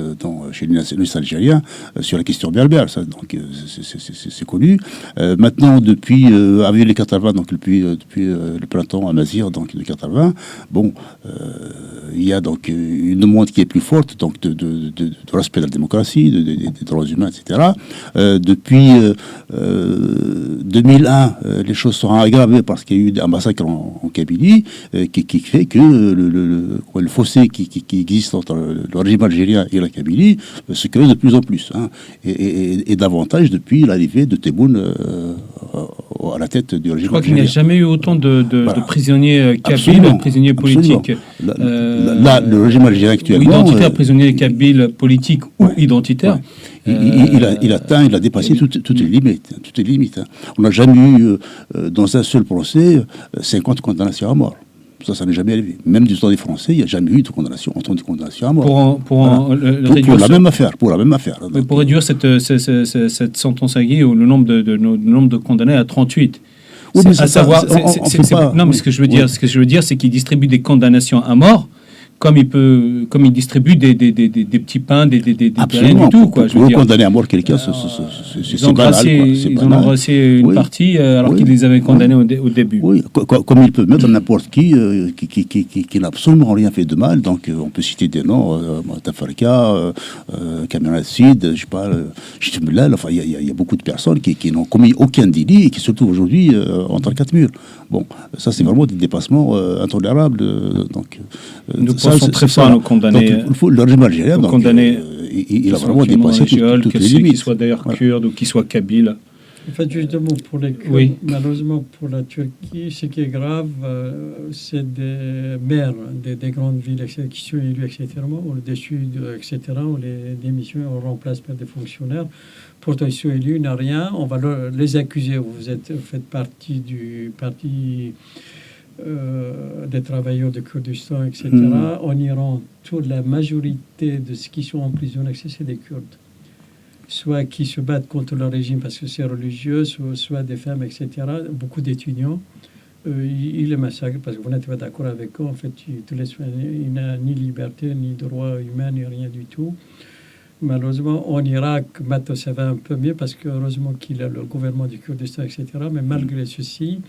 chez les nationalistes algériens, sur la question berbère. Ça, donc c'est connu. Maintenant, depuis avril les 80, donc depuis le printemps à Mazir, donc de 80, il y a donc une demande qui est plus forte, donc de respect de la démocratie, des droits humains, etc. Depuis 2001, les choses sont aggravées parce qu'il y a eu un massacre en Kabylie qui fait que le fossé qui existe entre le régime algérien et la Kabylie se creuse de plus en plus, hein, et davantage depuis l'arrivée de Tebboune à la tête du régime algérien. Je crois qu'il n'y a jamais eu autant de prisonniers kabyles, de prisonniers politiques. Là, le régime algérien actuellement... Ou identitaires, prisonniers kabyles politiques ou identitaires. Il a dépassé toutes les limites. Hein. On n'a jamais eu, dans un seul procès, 50 condamnations à mort. Ça n'est jamais arrivé. Même du temps des Français, il n'y a jamais eu de condamnation, autant de condamnations à mort. Pour la même affaire. Mais pour réduire cette sentence à Guy, le nombre de condamnés à 38. Oui, mais non, mais ce que je veux dire, c'est qu'il distribue des condamnations à mort, comme il distribue des petits pains, des rien du tout, quoi. Pour condamner à mort quelqu'un, c'est banal. Ils ont embrassé une partie alors qu'ils les avaient condamnés au début. Oui, comme ils peuvent mettre n'importe qui n'a absolument rien fait de mal. Donc on peut citer des noms, Tafarka, Kamel Sid, je sais pas, Chitmulal. Enfin, il y a beaucoup de personnes qui n'ont commis aucun délit et qui se retrouvent aujourd'hui entre quatre murs. Bon, ça c'est vraiment des dépassements intolérables. Donc nous pensons très fort à nos condamnés. Le régime algérien, il a vraiment dépassé toutes les limites. Qu'ils soient d'ailleurs kurdes ou qu'ils soient kabyles. En fait, justement, pour les Kurdes, malheureusement pour la Turquie, ce qui est grave, c'est des maires des grandes villes qui sont élus, etc., au-dessus, etc., où les démissions on remplace par des fonctionnaires. Pourtant, ils sont élus, il n'y a rien. On va les accuser. Vous faites partie du parti des travailleurs de Kurdistan, etc. En Iran, toute la majorité de ceux qui sont emprisonnés, c'est des Kurdes. Soit qui se battent contre le régime parce que c'est religieux, soit des femmes, etc. Beaucoup d'étudiants, ils les massacrent parce que vous n'êtes pas d'accord avec eux. En fait, ils te laissent, il n'y a ni liberté, ni droit humain, ni rien du tout. Malheureusement, en Irak, maintenant, ça va un peu mieux parce que heureusement qu'il a le gouvernement du Kurdistan, etc. Mais malgré ceci,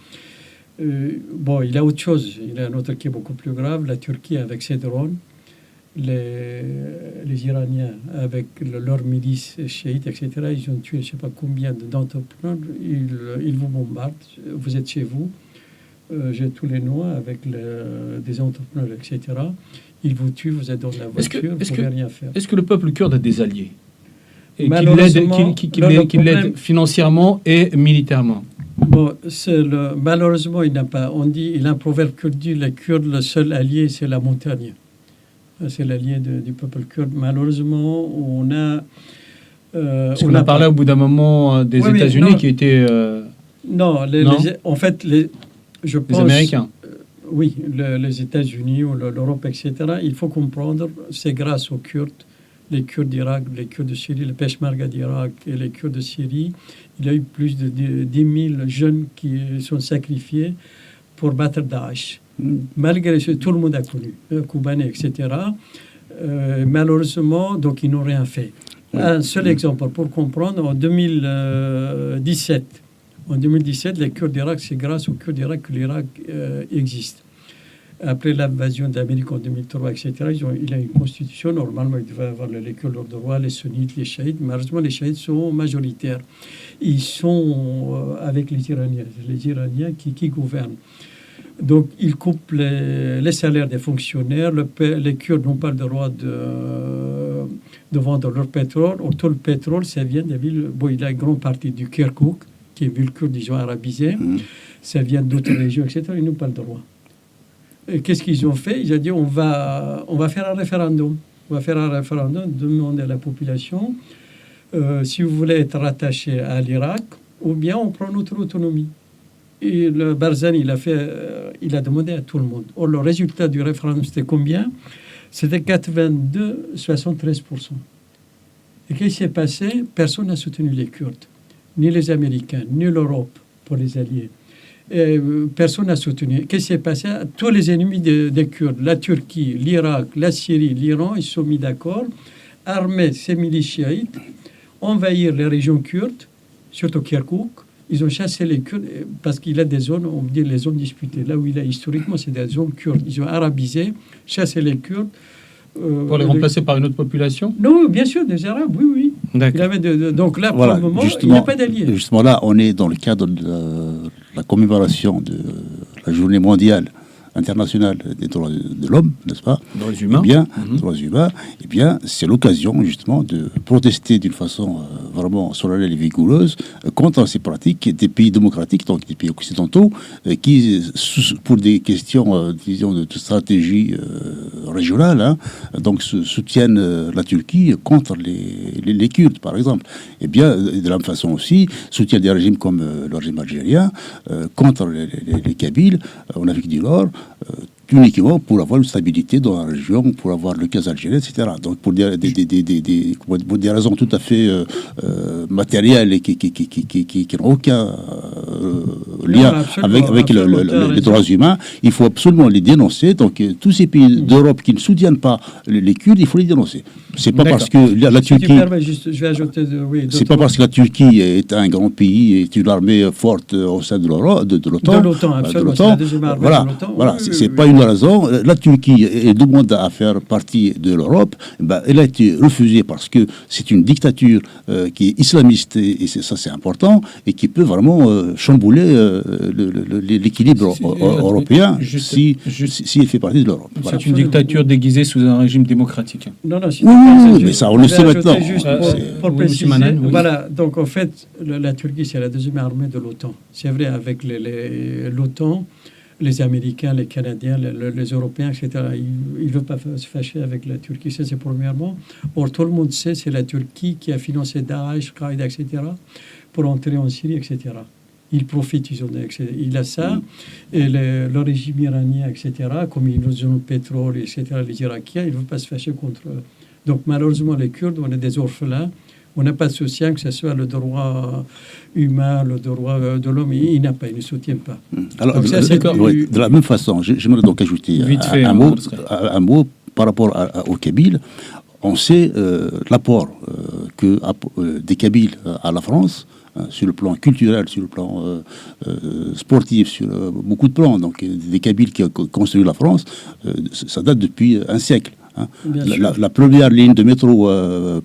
il y a autre chose. Il y a un autre qui est beaucoup plus grave, la Turquie avec ses drones. Les Iraniens, avec leurs milices chiites, etc., ils ont tué je ne sais pas combien d'entrepreneurs. Ils vous bombardent, vous êtes chez vous. J'ai tous les noms avec des entrepreneurs, etc. Ils vous tuent, vous êtes dans la voiture, vous ne pouvez rien faire. Est-ce que le peuple kurde a des alliés et qui l'aident financièrement et militairement? Bon, malheureusement, il n'a pas. Il a un proverbe kurde dit les Kurdes, le seul allié, c'est la montagne. C'est l'allié du peuple kurde. Malheureusement, on a parlé au bout d'un moment des États-Unis qui étaient... en fait, je pense... Les Américains. Oui, les États-Unis ou l'Europe, etc. Il faut comprendre, c'est grâce aux Kurdes, les Kurdes d'Irak, les Kurdes de Syrie, les Peshmerga d'Irak et les Kurdes de Syrie. Il y a eu plus de 10 000 jeunes qui sont sacrifiés pour battre Daesh. Malgré ce, tout le monde a connu, Koubané, etc. Malheureusement, donc ils n'ont rien fait. Un seul exemple pour comprendre, en 2017, les Kurdes d'Irak, c'est grâce aux Kurdes d'Irak que l'Irak existe. Après l'invasion d'Amérique en 2003, etc., il y a une constitution. Normalement, il devait y avoir les Kurdes de roi, les sunnites, les chiites. Malheureusement, les chiites sont majoritaires. Ils sont avec les Iraniens qui gouvernent. Donc, ils coupent les salaires des fonctionnaires. Les Kurdes n'ont pas le droit de vendre leur pétrole. Tout le pétrole, ça vient des villes. Bon, il y a une grande partie du Kirkuk, qui est une ville kurde, ils ont arabisé. Ça vient d'autres régions, etc. Ils n'ont pas le droit. Et qu'est-ce qu'ils ont fait? Ils ont dit on va faire un référendum. On va faire un référendum, demander à la population si vous voulez être rattaché à l'Irak ou bien on prend notre autonomie. Et le Barzani, il a demandé à tout le monde. Or, le résultat du référendum, c'était combien? C'était 72-73%. Et qu'est-ce qui s'est passé? Personne n'a soutenu les Kurdes, ni les Américains, ni l'Europe pour les alliés. Et personne n'a soutenu. Qu'est-ce qui s'est passé? Tous les ennemis des Kurdes, la Turquie, l'Irak, la Syrie, l'Iran, ils se sont mis d'accord, armer ces milices chiites, envahir les régions kurdes, surtout Kirkuk. Ils ont chassé les Kurdes parce qu'il y a des zones, on dit les zones disputées. Là où il a historiquement, c'est des zones kurdes. Ils ont arabisé, chassé les Kurdes. Pour les remplacer par une autre population? Non, bien sûr, des Arabes, oui. Il avait donc là, voilà, pour le moment, il n'y a pas d'alliés. Justement là, on est dans le cadre de la commémoration de la journée mondiale internationale des droits de l'homme, n'est-ce pas? Droits humains. Droits humains. Eh bien, c'est l'occasion justement de protester d'une façon vraiment solennelle et vigoureuse contre ces pratiques des pays démocratiques, donc des pays occidentaux, qui, pour des questions, disons, de stratégie régionale, donc soutiennent la Turquie contre les Kurdes, par exemple. Eh bien, de la même façon aussi, soutiennent des régimes comme le régime algérien contre les Kabyles en Afrique du Nord, uniquement pour avoir une stabilité dans la région, pour avoir le cas algérien, etc. Donc pour des raisons tout à fait matérielles et qui n'ont aucun lien avec les droits humains, il faut absolument les dénoncer. Donc tous ces pays d'Europe qui ne soutiennent pas les Kurdes, il faut les dénoncer. C'est pas parce que la Turquie... je vais ajouter c'est pas parce que la Turquie est un grand pays, est une armée forte au sein de l'OTAN. De l'OTAN, absolument. C'est la deuxième armée de l'OTAN. Voilà, c'est pas une raison. La Turquie demande à faire partie de l'Europe. Elle a été refusée parce que c'est une dictature qui est islamiste, et ça c'est important, et qui peut vraiment chambouler l'équilibre européen si elle fait partie de l'Europe. C'est une dictature déguisée sous un régime démocratique. Non, oui, mais ça on le sait maintenant. Juste pour préciser, voilà, donc en fait, la Turquie c'est la deuxième armée de l'OTAN. C'est vrai, avec l'OTAN, les Américains, les Canadiens, les Européens, etc., ils ne veulent pas se fâcher avec la Turquie, ça c'est premièrement. Or, tout le monde sait, c'est la Turquie qui a financé Daesh, Qaïda, etc., pour entrer en Syrie, etc. Ils profitent, il a ça, et le régime iranien, etc., comme ils ont le pétrole, etc., les Irakiens, ils ne veulent pas se fâcher contre eux. Donc malheureusement, les Kurdes, on est des orphelins, on n'a pas de soutien, que ce soit le droit humain, le droit de l'homme, il ne soutient pas. Alors, donc, de la même façon, j'aimerais donc ajouter un mot par rapport aux Kabyles. On sait l'apport des Kabyles à la France, sur le plan culturel, sur le plan sportif, sur beaucoup de plans. Donc, des Kabyles qui ont construit la France, ça date depuis un siècle. La première ligne de métro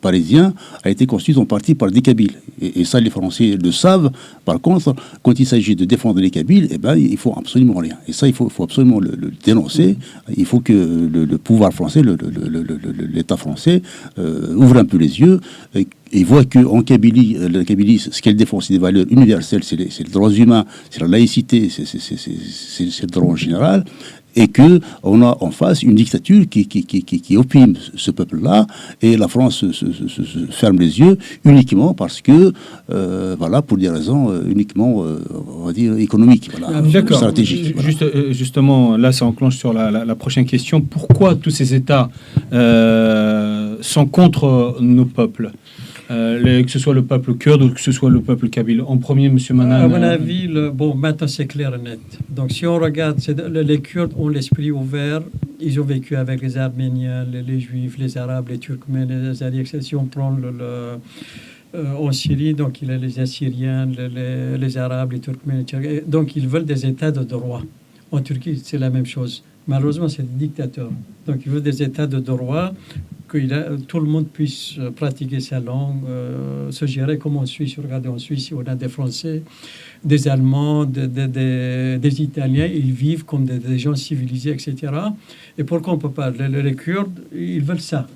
parisien a été construite en partie par des Kabyles. Et ça, les Français le savent. Par contre, quand il s'agit de défendre les Kabyles, il faut absolument rien. Et ça, il faut absolument le dénoncer. Il faut que le pouvoir français, l'État français, ouvre un peu les yeux et voit qu'en Kabylie, la Kabylie, ce qu'elle défend, c'est des valeurs universelles, c'est les droits humains, c'est la laïcité, c'est le droit en général. Et qu'on a en face une dictature qui opprime ce peuple-là, et la France se ferme les yeux uniquement parce que, pour des raisons uniquement, on va dire, économiques, stratégiques. Justement, là, ça enclenche sur la prochaine question. Pourquoi tous ces États sont contre nos peuples, que ce soit le peuple kurde ou que ce soit le peuple kabyle? En premier, M. Manan. À mon avis, maintenant c'est clair et net. Donc si on regarde, les Kurdes ont l'esprit ouvert. Ils ont vécu avec les Arméniens, les Juifs, les Arabes, les Turkmènes, les Azeris, etc. Si on prend en Syrie, donc il y a les Assyriens, les Arabes, les Turkmènes, les Turcs. Donc ils veulent des États de droit. En Turquie, c'est la même chose. Malheureusement, c'est des dictateurs. Donc ils veulent des États de droit, que tout le monde puisse pratiquer sa langue, se gérer comme en Suisse. Regardez, en Suisse, on a des Français, des Allemands, des Italiens, ils vivent comme des gens civilisés, etc. Et pourquoi on ne peut pas? Les Kurdes, ils veulent ça.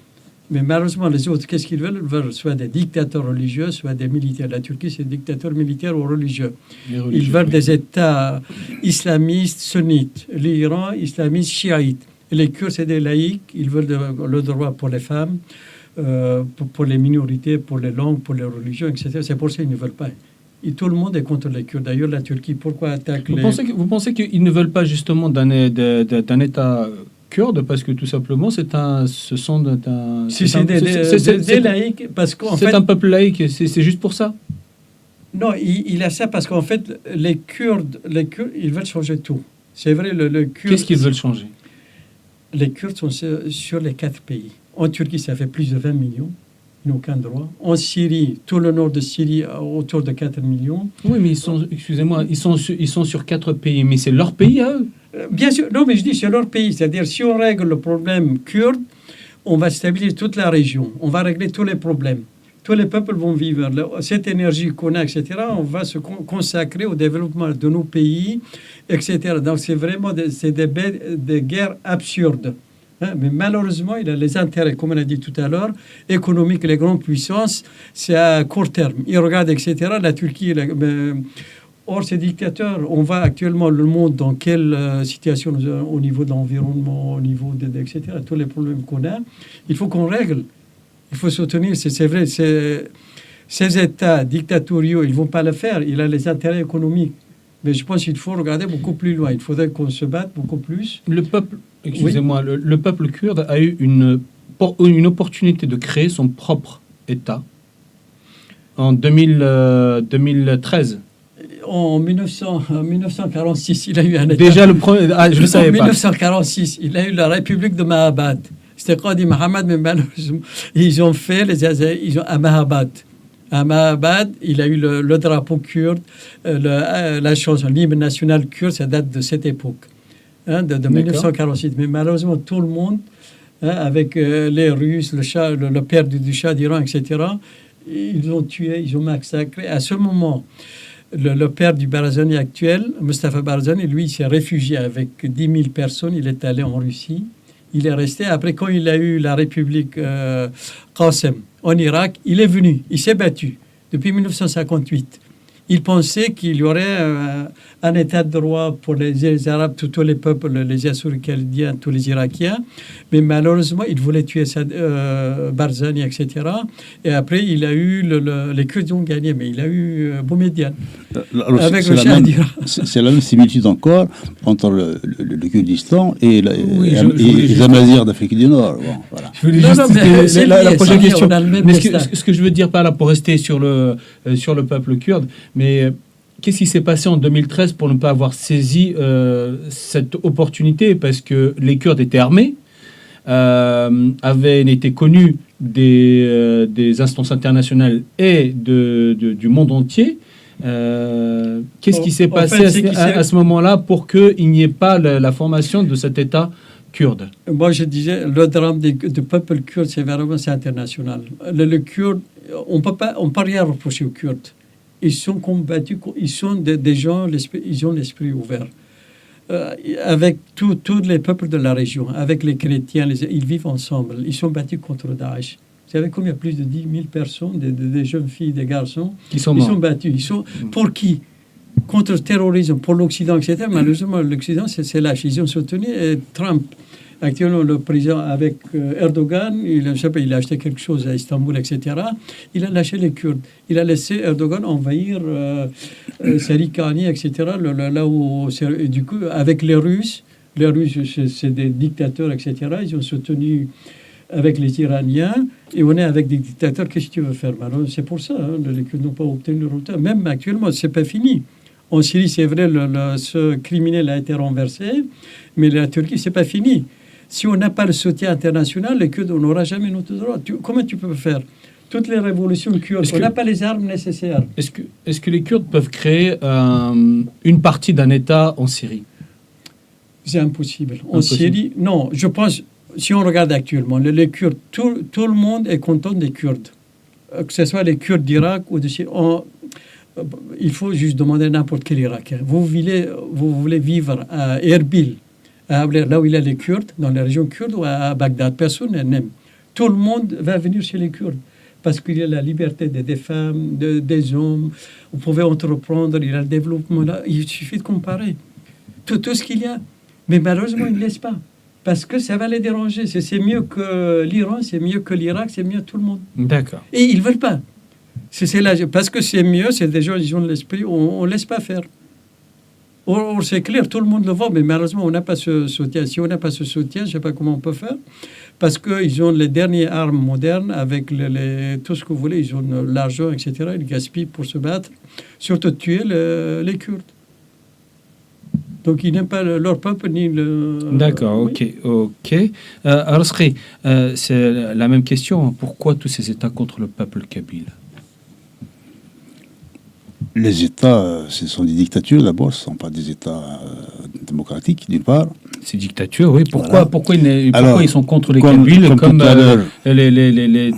Mais malheureusement, les autres, qu'est-ce qu'ils veulent? Ils veulent soit des dictateurs religieux, soit des militaires. La Turquie, c'est des dictateurs militaires ou religieux. Ils veulent des États islamistes, sunnites. L'Iran, islamiste, chiite. Et les Kurdes, c'est des laïcs. Ils veulent le droit pour les femmes, pour les minorités, pour les langues, pour les religions, etc. C'est pour ça qu'ils ne veulent pas. Et tout le monde est contre les Kurdes. D'ailleurs, la Turquie, pourquoi attaque Vous pensez qu'ils ne veulent pas justement d'un État kurde, parce que tout simplement, c'est des laïcs, parce qu'en fait... C'est un peuple laïque, c'est juste pour ça? Non, il a ça parce qu'en fait, les Kurdes, ils veulent changer tout. C'est vrai, le Kurde... Qu'est-ce qu'ils veulent changer? Les Kurdes sont sur les 4 pays. En Turquie, ça fait plus de 20 millions. Ils n'ont aucun droit. En Syrie, tout le nord de Syrie, autour de 4 millions. Oui, mais excusez-moi, ils sont sur 4 pays, mais c'est leur pays à eux. Bien sûr, non, mais je dis c'est leur pays. C'est-à-dire, si on règle le problème kurde, on va stabiliser toute la région, on va régler tous les problèmes. Tous les peuples vont vivre. Cette énergie qu'on a, etc., on va se consacrer au développement de nos pays, etc. Donc, c'est vraiment des guerres absurdes. Hein? Mais malheureusement, il a les intérêts, comme on a dit tout à l'heure, économiques, les grandes puissances, c'est à court terme. Ils regardent, etc. La Turquie... Or, ces dictateurs, on voit actuellement le monde dans quelle situation au niveau de l'environnement, au niveau etc. Tous les problèmes qu'on a, il faut qu'on règle. Il faut soutenir, c'est vrai, ces États dictatoriaux, ils ne vont pas le faire. Il a les intérêts économiques. Mais je pense qu'il faut regarder beaucoup plus loin. Il faudrait qu'on se batte beaucoup plus. Le peuple, excusez-moi, le peuple kurde a eu une opportunité de créer son propre État en 2013. En 1946, il a eu un État. Déjà le premier... Ah, je ne le savais pas. En 1946, il a eu la République de Mahabad. C'était Qadi Mohammed, mais malheureusement, ils ont fait à Mahabad. À Mahabad, il a eu le drapeau kurde, la chanson, l'hymne national kurde, ça date de cette époque, hein, de 1946. Mais malheureusement, tout le monde, hein, avec les Russes, le père du Shah d'Iran, etc., ils ont tué, ils ont massacré. À ce moment, le père du Barzani actuel, Mustafa Barzani, lui, il s'est réfugié avec 10 000 personnes. Il est allé en Russie. Il est resté. Après, quand il a eu la République Qassem en Irak, il est venu. Il s'est battu depuis 1958. Il pensait qu'il y aurait un état de droit pour les Arabes, tous les peuples, les Assyro-Chaldéens, tous les Irakiens. Mais malheureusement, il voulait tuer Barzani, etc. Et après, il a eu les Kurdes ont gagné, mais il a eu Boumediene. Avec le Shah d'Iran. C'est la même similitude encore entre le Kurdistan et les Amazirs d'Afrique du Nord. Bon, voilà. Je voulais juste la prochaine question. Mais ce que je veux dire par là, pour rester sur le peuple kurde, mais qu'est-ce qui s'est passé en 2013 pour ne pas avoir saisi cette opportunité? Parce que les Kurdes étaient armés, avaient été connus des instances internationales et du monde entier. Qu'est-ce qui s'est passé à ce moment-là pour qu'il n'y ait pas la formation de cet État kurde? Moi, je disais, le drame du peuple kurde, c'est vraiment international. Le Kurde, on peut rien reprocher aux Kurdes. Ils sont combattus, ils sont des gens, ils ont l'esprit ouvert. Avec tous les peuples de la région, avec les chrétiens, ils vivent ensemble. Ils sont battus contre Daesh. Vous savez combien? Plus de 10 000 personnes, des jeunes filles, des garçons, ils sont battus. Pour qui? Contre le terrorisme, pour l'Occident, etc. Malheureusement, l'Occident, c'est lâche. Ils ont soutenu Trump. Actuellement, le président avec Erdogan, il a acheté quelque chose à Istanbul, etc. Il a lâché les Kurdes. Il a laissé Erdogan envahir Sarikani, etc. Là où, du coup, avec les Russes, c'est des dictateurs, etc. Ils ont soutenu avec les Iraniens. Et on est avec des dictateurs. Qu'est-ce que tu veux faire? C'est pour ça, hein, les Kurdes n'ont pas obtenu le résultat. Même actuellement, c'est pas fini. En Syrie, c'est vrai, ce criminel a été renversé, mais la Turquie, c'est pas fini. Si on n'a pas le soutien international, les Kurdes, on n'aura jamais notre droit. Comment tu peux faire? Toutes les révolutions kurdes, on n'a pas les armes nécessaires. Est-ce que les Kurdes peuvent créer une partie d'un État en Syrie? C'est impossible. En Syrie, non. Je pense, si on regarde actuellement, les Kurdes, tout le monde est content des Kurdes. Que ce soit les Kurdes d'Irak ou de Syrie. Il faut juste demander n'importe quel Irakien. Vous voulez vivre à Erbil, là où il y a les Kurdes, dans la région kurde, ou à Bagdad. Personne n'aime. Tout le monde va venir chez les Kurdes. Parce qu'il y a la liberté des femmes, des hommes. Vous pouvez entreprendre, il y a le développement là. Il suffit de comparer. Tout ce qu'il y a. Mais malheureusement, ils ne laissent pas. Parce que ça va les déranger. C'est mieux que l'Iran, c'est mieux que l'Irak, c'est mieux que tout le monde. D'accord. Et ils ne veulent pas. Parce que c'est mieux, c'est des gens qui ont l'esprit, on ne laisse pas faire. Or, c'est clair, tout le monde le voit, mais malheureusement, on n'a pas ce soutien. Si on n'a pas ce soutien, je ne sais pas comment on peut faire, parce qu'ils ont les dernières armes modernes, avec tout ce que vous voulez, ils ont l'argent, etc. Ils gaspillent pour se battre, surtout tuer les Kurdes. Donc, ils n'aiment pas leur peuple ni le... D'accord, ok. Rasri, c'est la même question. Pourquoi tous ces États contre le peuple kabyle? Les États, ce sont des dictatures d'abord, ce ne sont pas des États démocratique, d'une part. C'est dictature, oui. Pourquoi, Voilà. pourquoi ils sont contre les comme Kabyles, comme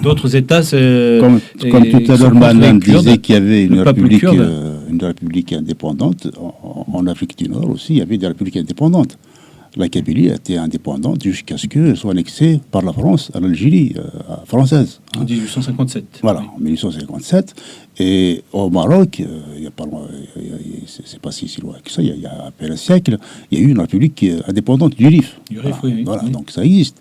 d'autres États comme tout à l'heure, Manan disait qu'il y avait une république indépendante. En Afrique du Nord aussi, il y avait des républiques indépendantes. La Kabylie a été indépendante jusqu'à ce qu'elle soit annexée par la France à l'Algérie française. En 1857. Voilà, en 1857. Et au Maroc, il y a pas loin, c'est pas si loin que ça, il y a à peine un siècle, il y a eu une république indépendante du Rif. Du Rif, oui. Voilà, donc ça existe.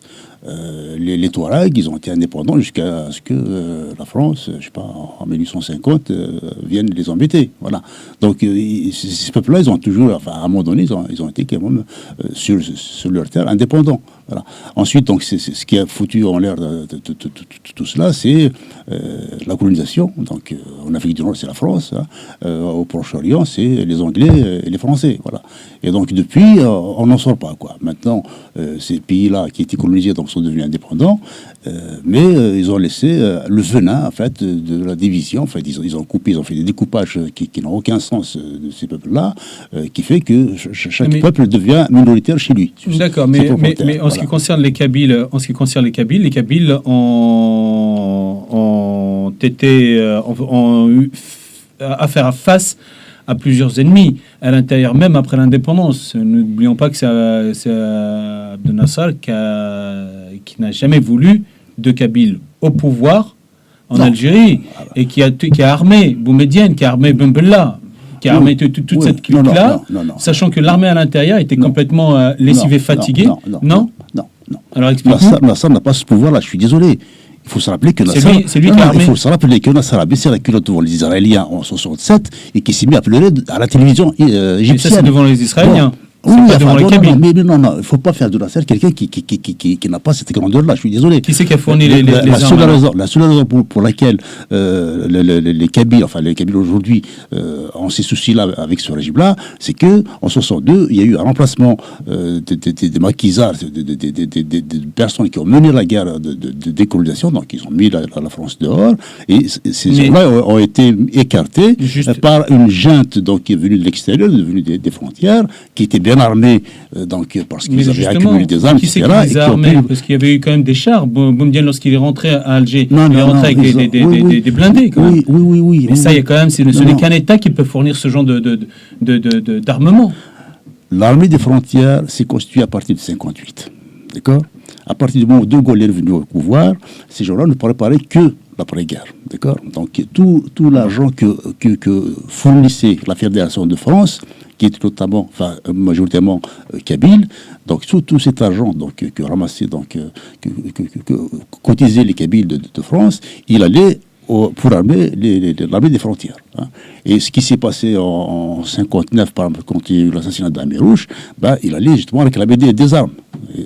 Les Touaregs, ils ont été indépendants jusqu'à ce que la France, je sais pas, en 1850, vienne les embêter. Voilà. Donc ces peuples-là, ils ont toujours, enfin à un moment donné, ils ont été quand même sur leur terre indépendants. Voilà. Ensuite, donc c'est ce qui a foutu en l'air de tout cela, c'est la colonisation. Donc en Afrique du Nord, c'est la France. Hein. Au Proche-Orient, c'est les Anglais et les Français. Voilà. Et donc depuis, on n'en sort pas, quoi. Maintenant, ces pays-là qui étaient colonisés donc sont devenus indépendants, mais ils ont laissé le venin en fait de la division. En fait, ils ont coupé, ils ont fait des découpages qui n'ont aucun sens de ces peuples-là, qui fait que chaque peuple devient minoritaire chez lui. D'accord, mais en ce qui concerne les Kabyles, les Kabyles ont eu à faire face à plusieurs ennemis à l'intérieur, même après l'indépendance. N'oublions pas que c'est Abdel Nasser qui n'a jamais voulu de Kabyles au pouvoir en Algérie et qui a armé Boumedienne, qui a armé Ben Bella, qui a armé toute cette clique-là, sachant que l'armée à l'intérieur était complètement lessivée, fatiguée. Non. Alors explique-nous. Nasser n'a pas ce pouvoir-là, je suis désolé. Il faut se rappeler que Nasser, il faut se rappeler que Nasser a baissé la culotte devant les Israéliens en 1967 et qui s'est mis à pleurer à la télévision égyptienne. Ça, c'est devant les Israéliens. Oui, devant les Kabyles. Non, il ne faut pas faire de Nasser quelqu'un qui n'a pas cette grandeur-là, je suis désolé. Qui c'est qui a fourni les armes? La seule raison pour laquelle les Kabyles, enfin les Kabyles aujourd'hui, ont ces soucis-là avec ce régime-là, c'est que en 62, il y a eu un remplacement des maquisards, des personnes qui ont mené la guerre de décolonisation, donc ils ont mis la France dehors, et ces gens-là ont été écartés par une junte donc, qui est venue de l'extérieur, devenue des frontières, qui était bien armés, donc, parce qu'ils avaient accumulé des armes, etc. Parce qu'il y avait eu quand même des chars. Boumedienne, lorsqu'il est rentré à Alger, il est rentré avec des blindés. Quand même. Oui. Mais ça, il y a quand même, ce n'est qu'un État qui peut fournir ce genre d'armement. L'armée des frontières s'est constituée à partir de 1958. D'accord ? À partir du moment où De Gaulle est venu au pouvoir, ces gens-là ne préparaient que l'après-guerre. D'accord ? Donc, tout l'argent que fournissait la Fédération de France, qui est notamment, enfin, majoritairement kabyle, donc tout cet argent donc, que ramassaient, donc, que cotisaient les Kabyles de France, il allait pour armer l'armée des frontières. Hein. Et ce qui s'est passé en 59, par exemple, quand il y a eu l'assassinat d'Amirouche, il allait justement réclamer des armes.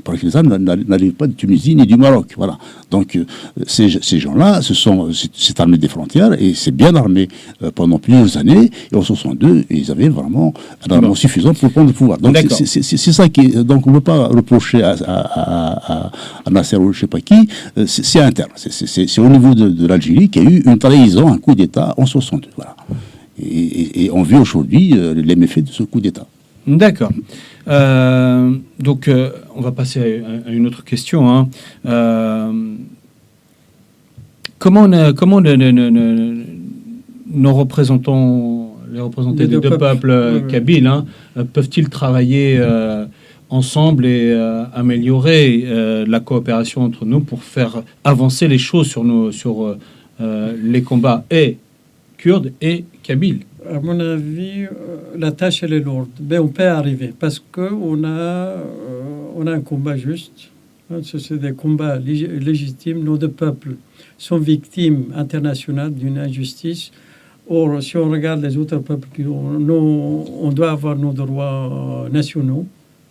Parce que les armes n'arrivent pas de Tunisie ni du Maroc. Voilà. Donc ces gens-là, cette armée des frontières, et c'est bien armé pendant plusieurs années, et en 62, ils avaient vraiment un armement suffisant pour prendre le pouvoir. Donc c'est ça qui... Donc on ne peut pas reprocher à Nasser ou je ne sais pas qui, c'est interne. C'est au niveau de l'Algérie qu'il y a eu une trahison, un coup d'État en 62. Voilà. Et on vit aujourd'hui les méfaits de ce coup d'État. D'accord. Donc, on va passer à une autre question. Hein. Comment nos représentants, les représentants des deux peuples kabyles, hein, peuvent-ils travailler ensemble et améliorer la coopération entre nous pour faire avancer les choses sur les combats et kurdes et kabyles? À mon avis, la tâche, elle est lourde. Mais on peut arriver parce qu'on a un combat juste. C'est des combats légitimes. Nos deux peuples sont victimes internationales d'une injustice. Or, si on regarde les autres peuples, on doit avoir nos droits nationaux,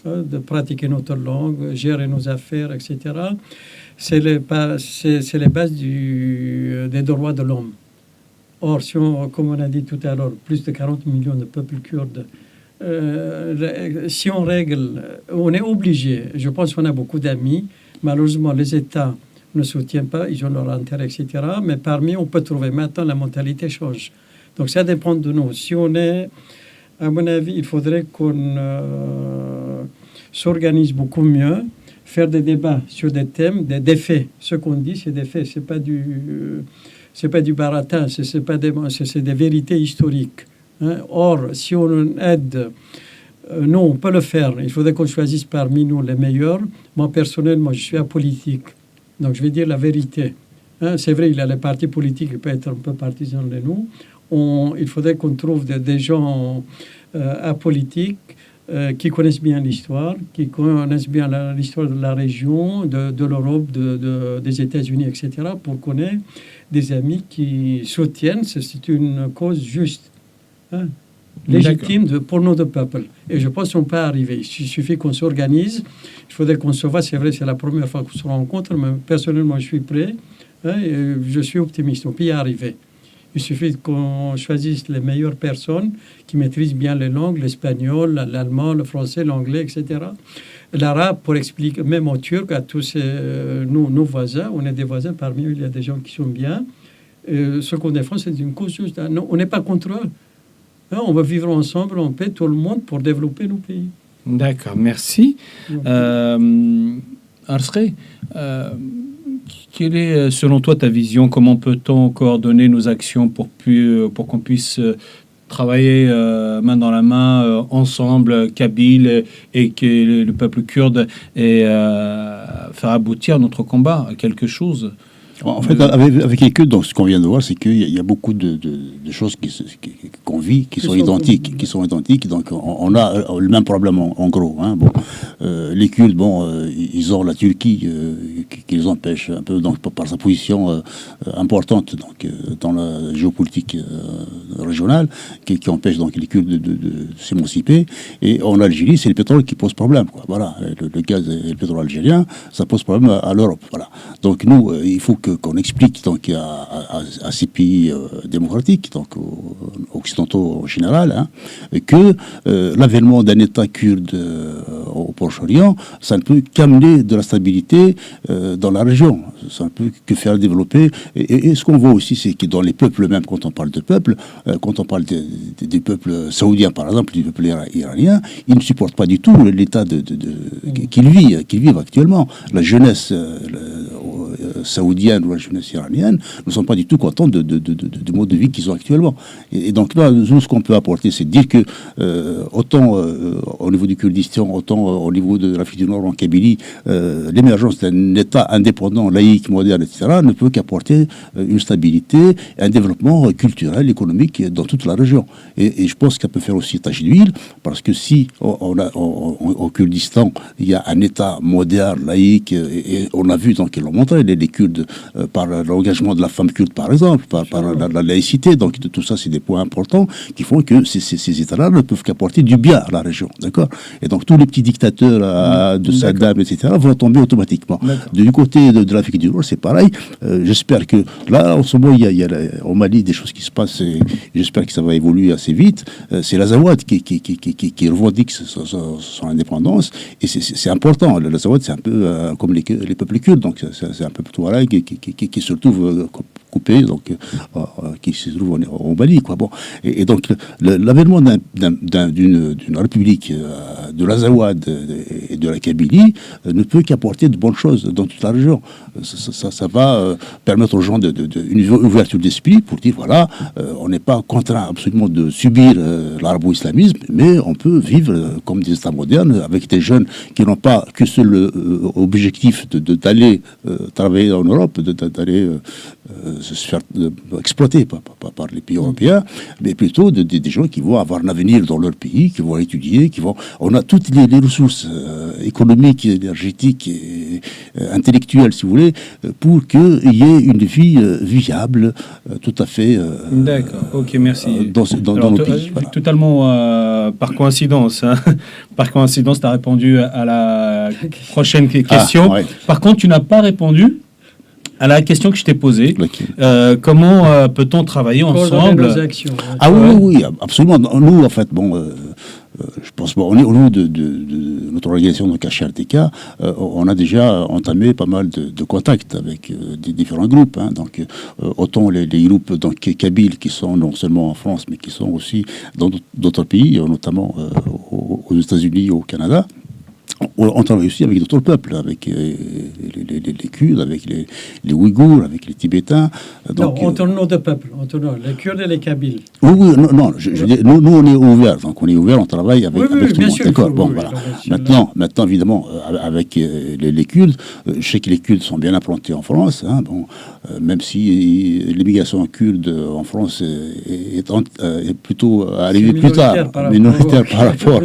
de pratiquer notre langue, gérer nos affaires, etc. C'est les bases des droits de l'homme. Or, comme on a dit tout à l'heure, plus de 40 millions de peuples kurdes, si on règle, on est obligé. Je pense qu'on a beaucoup d'amis. Malheureusement, les États ne soutiennent pas, ils ont leur intérêt, etc. Mais parmi, on peut trouver. Maintenant, la mentalité change. Donc, ça dépend de nous. Si on est à mon avis, il faudrait qu'on s'organise beaucoup mieux, faire des débats sur des thèmes, des faits. Ce qu'on dit, c'est des faits, c'est pas du baratin, c'est des vérités historiques. Hein. Or, si on aide, nous, on peut le faire. Il faudrait qu'on choisisse parmi nous les meilleurs. Moi, personnellement, je suis apolitique, donc je vais dire la vérité. Hein, c'est vrai, il y a les partis politiques qui peuvent être un peu partisans de nous. Il faudrait qu'on trouve des gens apolitiques qui connaissent bien l'histoire, qui connaissent bien l'histoire de la région, de l'Europe, des États-Unis, etc., pour qu'on ait des amis qui soutiennent. C'est une cause juste, hein, légitime pour nos deux peuples. Et je pense qu'on peut arriver. Il suffit qu'on s'organise. Il faudrait qu'on se voit. C'est vrai, c'est la première fois qu'on se rencontre, mais personnellement, je suis prêt. Hein, et je suis optimiste. On peut y arriver. Il suffit qu'on choisisse les meilleures personnes qui maîtrisent bien les langues, l'espagnol, l'allemand, le français, l'anglais, etc. L'arabe, pour expliquer, même aux Turcs, à tous nos voisins, on est des voisins, parmi eux, il y a des gens qui sont bien. Ce qu'on défend, c'est une cause juste. Non, on n'est pas contre eux. Hein, on va vivre ensemble, en paix, tout le monde, pour développer nos pays. D'accord, merci. Arsré, quelle est, selon toi, ta vision? Comment peut-on coordonner nos actions pour qu'on puisse travailler main dans la main, ensemble, Kabyle et que le peuple kurde, et faire aboutir notre combat à quelque chose? En fait, avec les Kurdes, donc, ce qu'on vient de voir, c'est qu'il y a beaucoup de choses qu'on vit, qui sont identiques. Donc, on a le même problème, en gros. Hein. Bon, les Kurdes, ils ont la Turquie qui les empêche un peu, donc, par sa position importante donc, dans la géopolitique régionale, qui empêche donc les Kurdes de s'émanciper. Et en Algérie, c'est le pétrole qui pose problème. Quoi. Voilà, le gaz et le pétrole algérien, ça pose problème à l'Europe. Voilà. Donc, nous, il faut qu'on explique donc à ces pays démocratiques, donc occidentaux en général, hein, que l'avènement d'un État kurde au Proche-Orient, ça ne peut qu'amener de la stabilité dans la région. Ça ne peut que faire développer. Et ce qu'on voit aussi, c'est que dans les peuples même, quand on parle de peuples, quand on parle des peuples saoudiens, par exemple, du peuple iranien, ils ne supportent pas du tout l'état qu'ils vivent actuellement. La jeunesse saoudienne ou la jeunesse iranienne ne sont pas du tout contents du mode de vie qu'ils ont actuellement. Et donc là, nous, ce qu'on peut apporter, c'est de dire que autant au niveau du Kurdistan, autant au niveau de l'Afrique du Nord, en Kabylie, l'émergence d'un État indépendant, laïque, moderne, etc., ne peut qu'apporter une stabilité, un développement culturel, économique dans toute la région. Et je pense qu'elle peut faire aussi tâche d'huile, parce que si au Kurdistan, il y a un État moderne, laïque, et on a vu, donc ils l'ont montré, les Kurdes, par l'engagement de la femme kurde, par exemple, par la laïcité, donc tout ça, c'est des points importants qui font que ces États-là ne peuvent qu'apporter du bien à la région, d'accord? Et donc tous les petits dictateurs de Saddam, etc., vont tomber automatiquement. Du côté de l'Afrique du Nord, c'est pareil. J'espère que là, en ce moment, il y a au Mali des choses qui se passent, et j'espère que ça va évoluer assez vite. C'est l'Azawad qui revendique son indépendance, et c'est important. L'Azawad, c'est un peu comme les peuples kurdes, donc c'est un peuple touareg qui se retrouve coupé, donc qui se trouve au Mali, quoi. Bon, et donc l'avènement d'une république de l'Azawad et de la Kabylie ne peut qu'apporter de bonnes choses dans toute la région. Ça va permettre aux gens une ouverture d'esprit pour dire voilà, on n'est pas contraint absolument de subir l'arabo-islamisme, mais on peut vivre comme des États modernes avec des jeunes qui n'ont pas que seul objectif d'aller travailler en Europe, d'aller se faire exploiter par les pays européens, mais plutôt des gens qui vont avoir un avenir dans leur pays, qui vont étudier, on a toutes les ressources économiques, énergétiques et intellectuelles, si vous voulez, pour qu'il y ait une vie viable, tout à fait. D'accord, ok, merci. Dans nos pays. Voilà. Totalement par coïncidence. Hein. Par coïncidence, tu as répondu à la prochaine question. Ouais. Par contre, tu n'as pas répondu à la question que je t'ai posée. Comment peut-on travailler ensemble? Nos actions, oui, absolument. Nous, en fait, je pense, bon, au niveau de notre organisation, donc HRTK, on a déjà entamé pas mal de contacts avec des différents groupes. Hein, donc, autant les groupes donc, kabyles qui sont non seulement en France, mais qui sont aussi dans d'autres pays, notamment aux États-Unis, au Canada. On travaille aussi avec d'autres peuples, avec les Kurdes, avec les Ouïghours, avec les Tibétains. Donc, non, entre nos deux peuples, entre nous, les Kurdes et les Kabyles. Oui, non, nous, on est ouverts. Donc, on est ouverts, on travaille avec tout le monde. D'accord, bon, voilà. Maintenant, évidemment, avec les Kurdes, je sais que les Kurdes sont bien implantés en France. Hein, bon, même si l'immigration kurde en France est plutôt arrivée plus tard, minoritaire par rapport.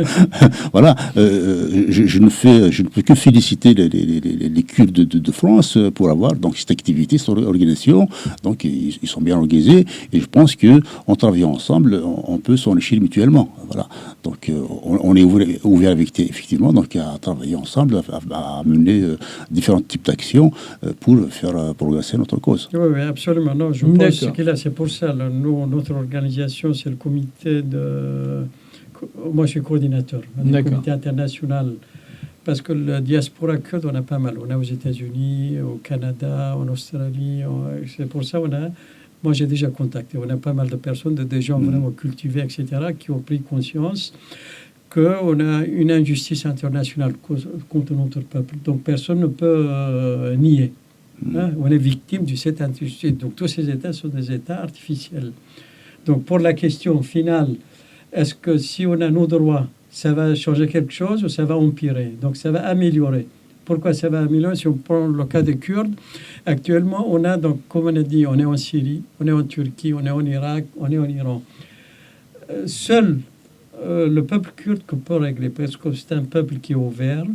Voilà. Je ne peux que féliciter les Kurdes de France pour avoir donc cette activité, cette organisation. Donc ils sont bien organisés et je pense que en travaillant ensemble, on peut s'enrichir mutuellement. Voilà. Donc on est ouvert effectivement donc à travailler ensemble, à mener différents types d'actions pour faire progresser notre cause. Oui, absolument. Non, je pense que là c'est pour ça. Là, notre organisation, c'est le comité de. Moi, je suis coordinateur du comité international. Parce que la diaspora kurde, on a pas mal. On a aux États-Unis, au Canada, en Australie. C'est pour ça moi, j'ai déjà contacté. On a pas mal de personnes, des gens vraiment cultivés, etc., qui ont pris conscience qu'on a une injustice internationale contre notre peuple. Donc, personne ne peut nier. Hein? On est victime de cette injustice. Donc, tous ces États sont des États artificiels. Donc, pour la question finale, est-ce que si on a nos droits, ça va changer quelque chose ou ça va empirer? Donc ça va améliorer. Pourquoi ça va améliorer? Si on prend le cas des Kurdes, actuellement, on a, donc, comme on a dit, on est en Syrie, on est en Turquie, on est en Irak, on est en Iran. Seul le peuple kurde que peut régler, parce que c'est un peuple qui est ouvert,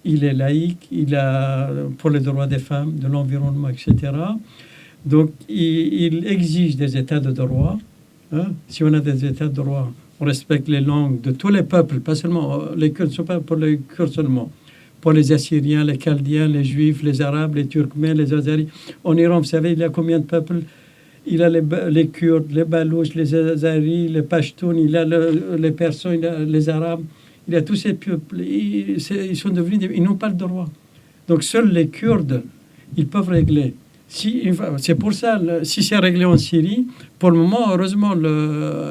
il est laïque, il a pour les droits des femmes, de l'environnement, etc. Donc il exige des états de droit. Hein? Si on a des états de droit, on respecte les langues de tous les peuples, pas seulement les Kurdes, ce n'est pas pour les Kurdes seulement, pour les Assyriens, les Chaldéens, les Juifs, les Arabes, les Turkmènes, les Azaris. En Iran, vous savez, il y a combien de peuples? Il a les Kurdes, les Balouches, les Azaris, les Pashtuns, il a les Persans, il a les Arabes, il a tous ces peuples. Ils sont devenus, ils n'ont pas le droit. Donc seuls les Kurdes, ils peuvent régler. C'est pour ça, si c'est réglé en Syrie, pour le moment, heureusement,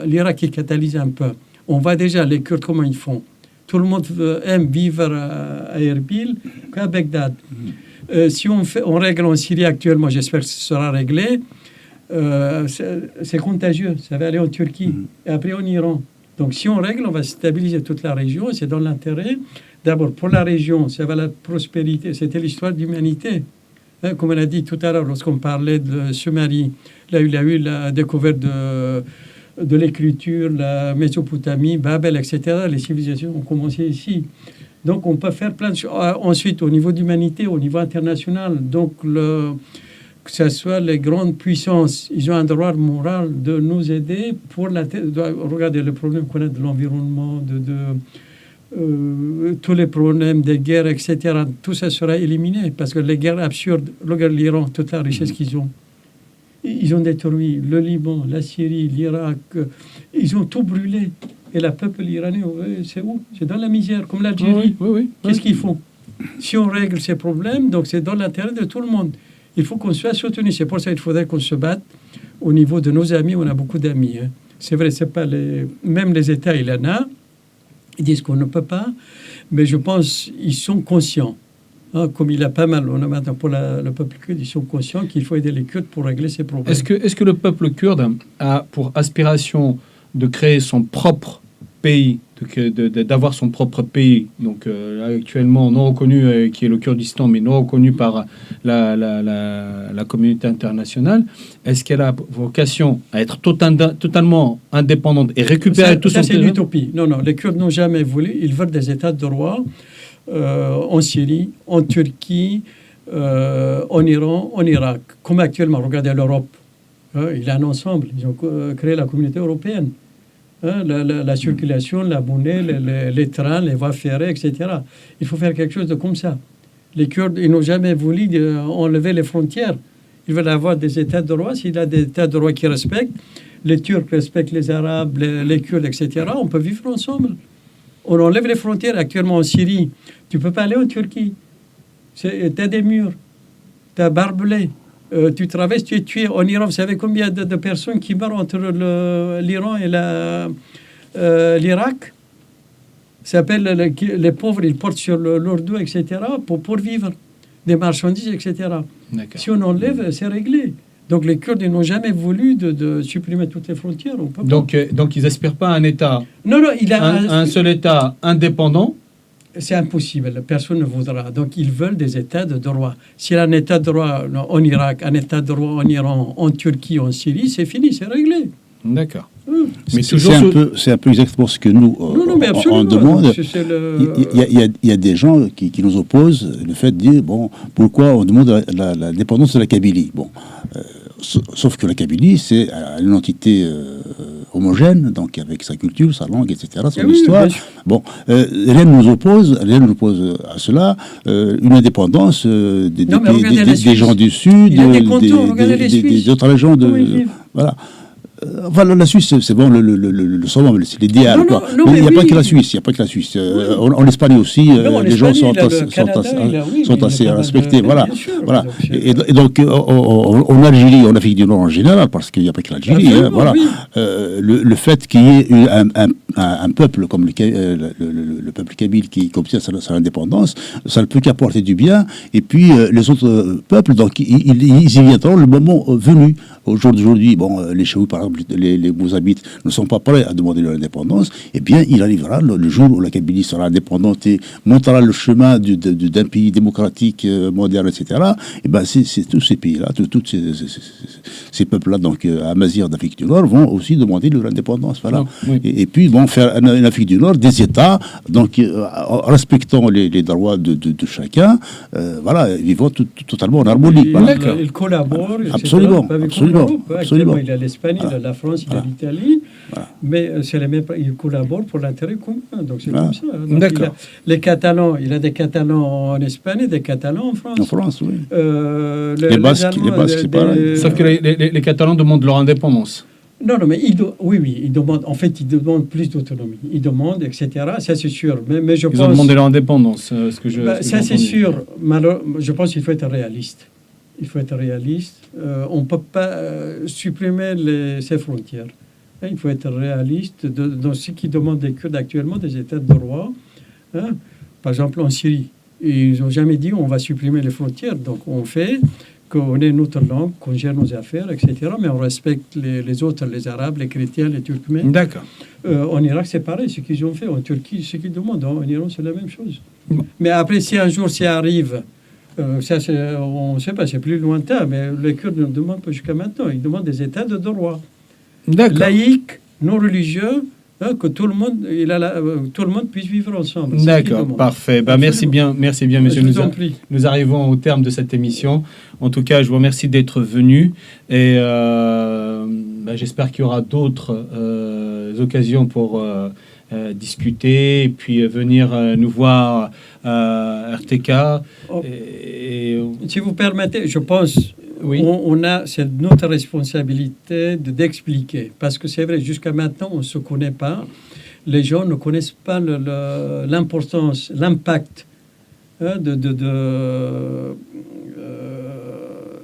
l'Irak est catalysé un peu. On voit déjà les Kurdes, comment ils font. Tout le monde aime vivre à Erbil qu'à Bagdad. Si on règle en Syrie actuellement, j'espère que ce sera réglé, c'est contagieux. Ça va aller en Turquie et après en Iran. Donc si on règle, on va stabiliser toute la région. C'est dans l'intérêt. D'abord, pour la région, ça va la prospérité. C'était l'histoire de l'humanité. Comme on a dit tout à l'heure, lorsqu'on parlait de Sumérie, là, il y a eu la découverte de l'écriture, la Mésopotamie, Babel, etc. Les civilisations ont commencé ici. Donc, on peut faire plein de choses. Ensuite, au niveau d'humanité, au niveau international, donc que ce soit les grandes puissances, ils ont un droit moral de nous aider pour regarder le problème qu'on a de l'environnement, tous les problèmes des guerres, etc. Tout ça sera éliminé parce que les guerres absurdes, regarde l'Iran, toute la richesse qu'ils ont. Ils ont détruit le Liban, la Syrie, l'Irak. Ils ont tout brûlé. Et le peuple iranien, c'est où? C'est dans la misère, comme l'Algérie. Oui. Qu'est-ce qu'ils font? Si on règle ces problèmes, donc c'est dans l'intérêt de tout le monde. Il faut qu'on soit soutenu. C'est pour ça qu'il faudrait qu'on se batte au niveau de nos amis. On a beaucoup d'amis. Hein. C'est vrai, c'est pas même les États, il y en a. Ils disent qu'on ne peut pas, mais je pense qu'ils sont conscients. Hein, comme il y a pas mal, on a maintenant pour le peuple kurde, ils sont conscients qu'il faut aider les Kurdes pour régler ces problèmes. Est-ce que le peuple kurde a pour aspiration de créer son propre pays, d'avoir son propre pays, donc actuellement non reconnu, qui est le Kurdistan, mais non reconnu par la communauté internationale? Est-ce qu'elle a vocation à être totalement indépendante et récupérer tout son territoire? Ça, c'est une utopie. Non, les Kurdes n'ont jamais voulu. Ils veulent des états de droit en Syrie, en Turquie, en Iran, en Irak. Comme actuellement, regardez l'Europe. Il y a un ensemble. Ils ont créé la communauté européenne. La circulation, la monnaie, les trains, les voies ferrées, etc. Il faut faire quelque chose de comme ça. Les Kurdes, ils n'ont jamais voulu enlever les frontières. Ils veulent avoir des états de droit. S'il y a des états de droit qui respectent, les Turcs respectent les Arabes, les Kurdes, etc., on peut vivre ensemble. On enlève les frontières actuellement en Syrie. Tu ne peux pas aller en Turquie. Tu as des murs, tu as barbelé. Tu traverses, tu es tué. En Iran, vous savez combien de personnes qui meurent entre l'Iran et l'Irak? Ça s'appelle les pauvres, ils portent sur leur dos, etc., pour vivre, des marchandises, etc. Si on enlève, c'est réglé. Donc les Kurdes n'ont jamais voulu de supprimer toutes les frontières. On peut donc ils n'aspirent pas à un État, non, un seul État indépendant. C'est impossible, personne ne voudra. Donc ils veulent des États de droit. S'il y a un État de droit en Irak, un État de droit en Iran, en Turquie, en Syrie, c'est fini, c'est réglé. D'accord. Mais c'est un peu exactement ce que nous on demande. Il y a des gens qui nous opposent le fait de dire bon, pourquoi on demande la dépendance de la Kabylie. Bon, sauf que la Kabylie c'est une entité homogène, donc avec sa culture, sa langue, etc., son histoire. Bon, rien ne nous oppose à cela. Une indépendance des gens du Sud, des autres régions voilà. Enfin, la Suisse, c'est bon, le sommet, c'est l'idéal. Mais il n'y a pas que la Suisse. En Espagne aussi, les gens sont assez respectés. Voilà. Et donc, en Algérie, en Afrique du Nord en général, parce qu'il n'y a pas que l'Algérie, voilà. Le fait qu'il y ait un peuple comme le peuple kabyle qui obtient sa indépendance, ça ne peut qu'apporter du bien. Et puis, les autres peuples, donc, ils y viendront le moment venu. Aujourd'hui, bon, les Chéhouis, par exemple, les Mouzabites ne sont pas prêts à demander leur indépendance. Eh bien, il arrivera le jour où la Kabylie sera indépendante et montera le chemin d'un pays démocratique, moderne, etc. Et ben, c'est tous ces pays-là, tous ces peuples-là, donc amazirs d'Afrique du Nord, vont aussi demander leur indépendance. Voilà. Oui. Et puis, vont faire en Afrique du Nord des États, donc respectant les droits de chacun, voilà, vivant totalement en harmonie. Voilà. Ils collaborent. Absolument. Actuellement, il y a l'Espagne, il y a la France, il y a l'Italie, mais c'est les mêmes, ils collaborent pour l'intérêt commun. Donc c'est comme ça. Donc, d'accord. Les Catalans, il y a des Catalans en Espagne et des Catalans en France. En France, oui. Les Basques, c'est pareil. Sauf que les Catalans demandent leur indépendance. Non, mais ils demandent. En fait, ils demandent plus d'autonomie. Ils demandent, etc. Ça, c'est sûr. Mais je pense. Ils ont demandé leur indépendance. Ça, c'est sûr. Je pense qu'il faut être réaliste. Il faut être réaliste. On ne peut pas supprimer ces frontières. Il faut être réaliste dans ce qui demande des Kurdes actuellement, des États de droit. Par exemple, en Syrie, ils n'ont jamais dit on va supprimer les frontières. Donc, on fait qu'on ait notre langue, qu'on gère nos affaires, etc. Mais on respecte les autres, les Arabes, les chrétiens, les Turkmènes. D'accord. En Irak, c'est pareil, ce qu'ils ont fait. En Turquie, ce qu'ils demandent. En Iran, c'est la même chose. Mais après, si un jour, ça arrive... ça, on ne sait pas, c'est plus lointain, mais les Kurdes ne demandent pas jusqu'à maintenant. Ils demandent des États de droit. Laïques, non religieux, que tout le monde puisse vivre ensemble. D'accord, parfait. Merci bien, monsieur. Nous arrivons au terme de cette émission. En tout cas, je vous remercie d'être venu et j'espère qu'il y aura d'autres occasions pour discuter et puis venir nous voir à RTK. Si vous permettez, je pense... Oui. C'est notre responsabilité d'expliquer. Parce que c'est vrai, jusqu'à maintenant, on ne se connaît pas. Les gens ne connaissent pas l'importance, l'impact de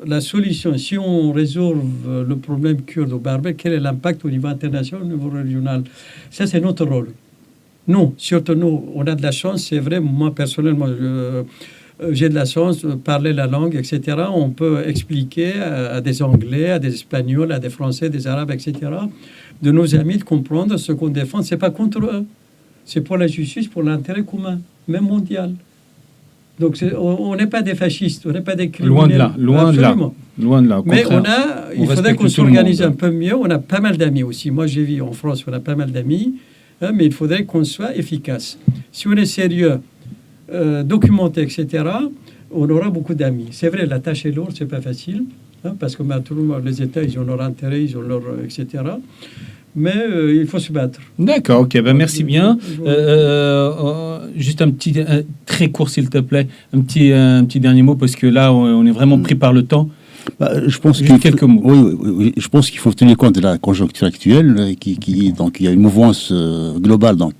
la solution. Si on résolve le problème kurde au Berbère, quel est l'impact au niveau international, au niveau régional? Ça, c'est notre rôle. Nous, surtout nous, on a de la chance, c'est vrai. Moi, personnellement, j'ai de la chance de parler la langue, etc. On peut expliquer à des Anglais, à des Espagnols, à des Français, des Arabes, etc., de nos amis, de comprendre ce qu'on défend. Ce n'est pas contre eux. C'est pour la justice, pour l'intérêt commun, même mondial. Donc, on n'est pas des fascistes, on n'est pas des criminels. Loin de là. Mais il faudrait qu'on s'organise un peu mieux. On a pas mal d'amis aussi. Moi, j'ai vu en France, on a pas mal d'amis. Mais il faudrait qu'on soit efficace. Si on est sérieux, documenté, etc., on aura beaucoup d'amis. C'est vrai, la tâche est lourde, c'est pas facile, parce que maintenant, les États, ils ont leur intérêt, ils ont leur... etc. Mais il faut se battre. D'accord, ok, merci bien. Juste un petit, très court, s'il te plaît, un petit dernier mot, parce que là, on est vraiment pris par le temps. Je pense quelques mots. Oui, je pense qu'il faut tenir compte de la conjoncture actuelle. Donc, il y a une mouvance globale dans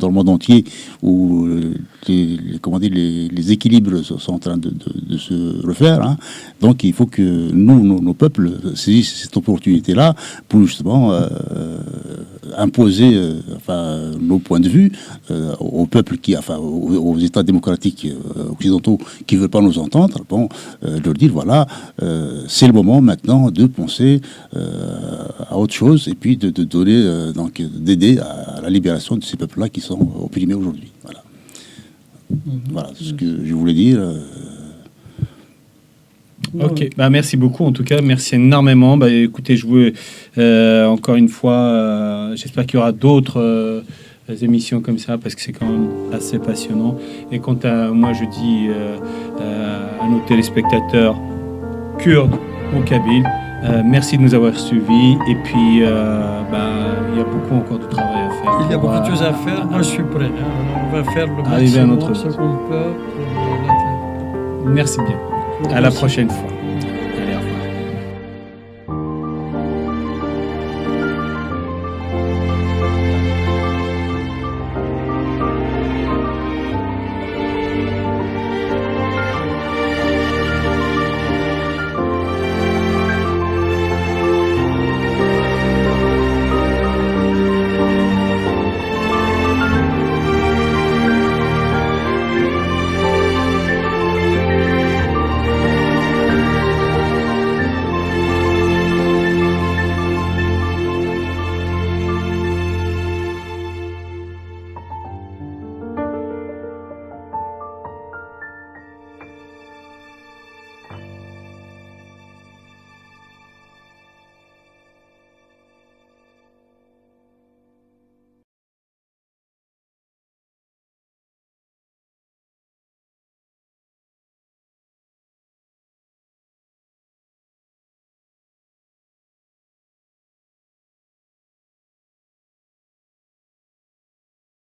le monde entier où les équilibres sont en train de se refaire. Hein. Donc, il faut que nos peuples saisissent cette opportunité-là pour justement imposer nos points de vue aux peuples aux États démocratiques occidentaux qui ne veulent pas nous entendre. Bon, de leur dire voilà, c'est le moment maintenant de penser à autre chose et puis de donner d'aider à la libération de ces peuples-là qui sont opprimés aujourd'hui. Voilà. Voilà ce que je voulais dire. Ok, merci beaucoup en tout cas, merci énormément. Écoutez, je veux encore une fois, j'espère qu'il y aura d'autres émissions comme ça parce que c'est quand même assez passionnant. Et quant à moi, je dis à nos téléspectateurs kurdes ou kabyles, merci de nous avoir suivis. Et puis, il y a beaucoup encore de travail à faire. Il y a beaucoup de choses à faire. Moi, je suis prêt. On va faire le maximum, ce qu'on peut. Merci bien. À la prochaine fois.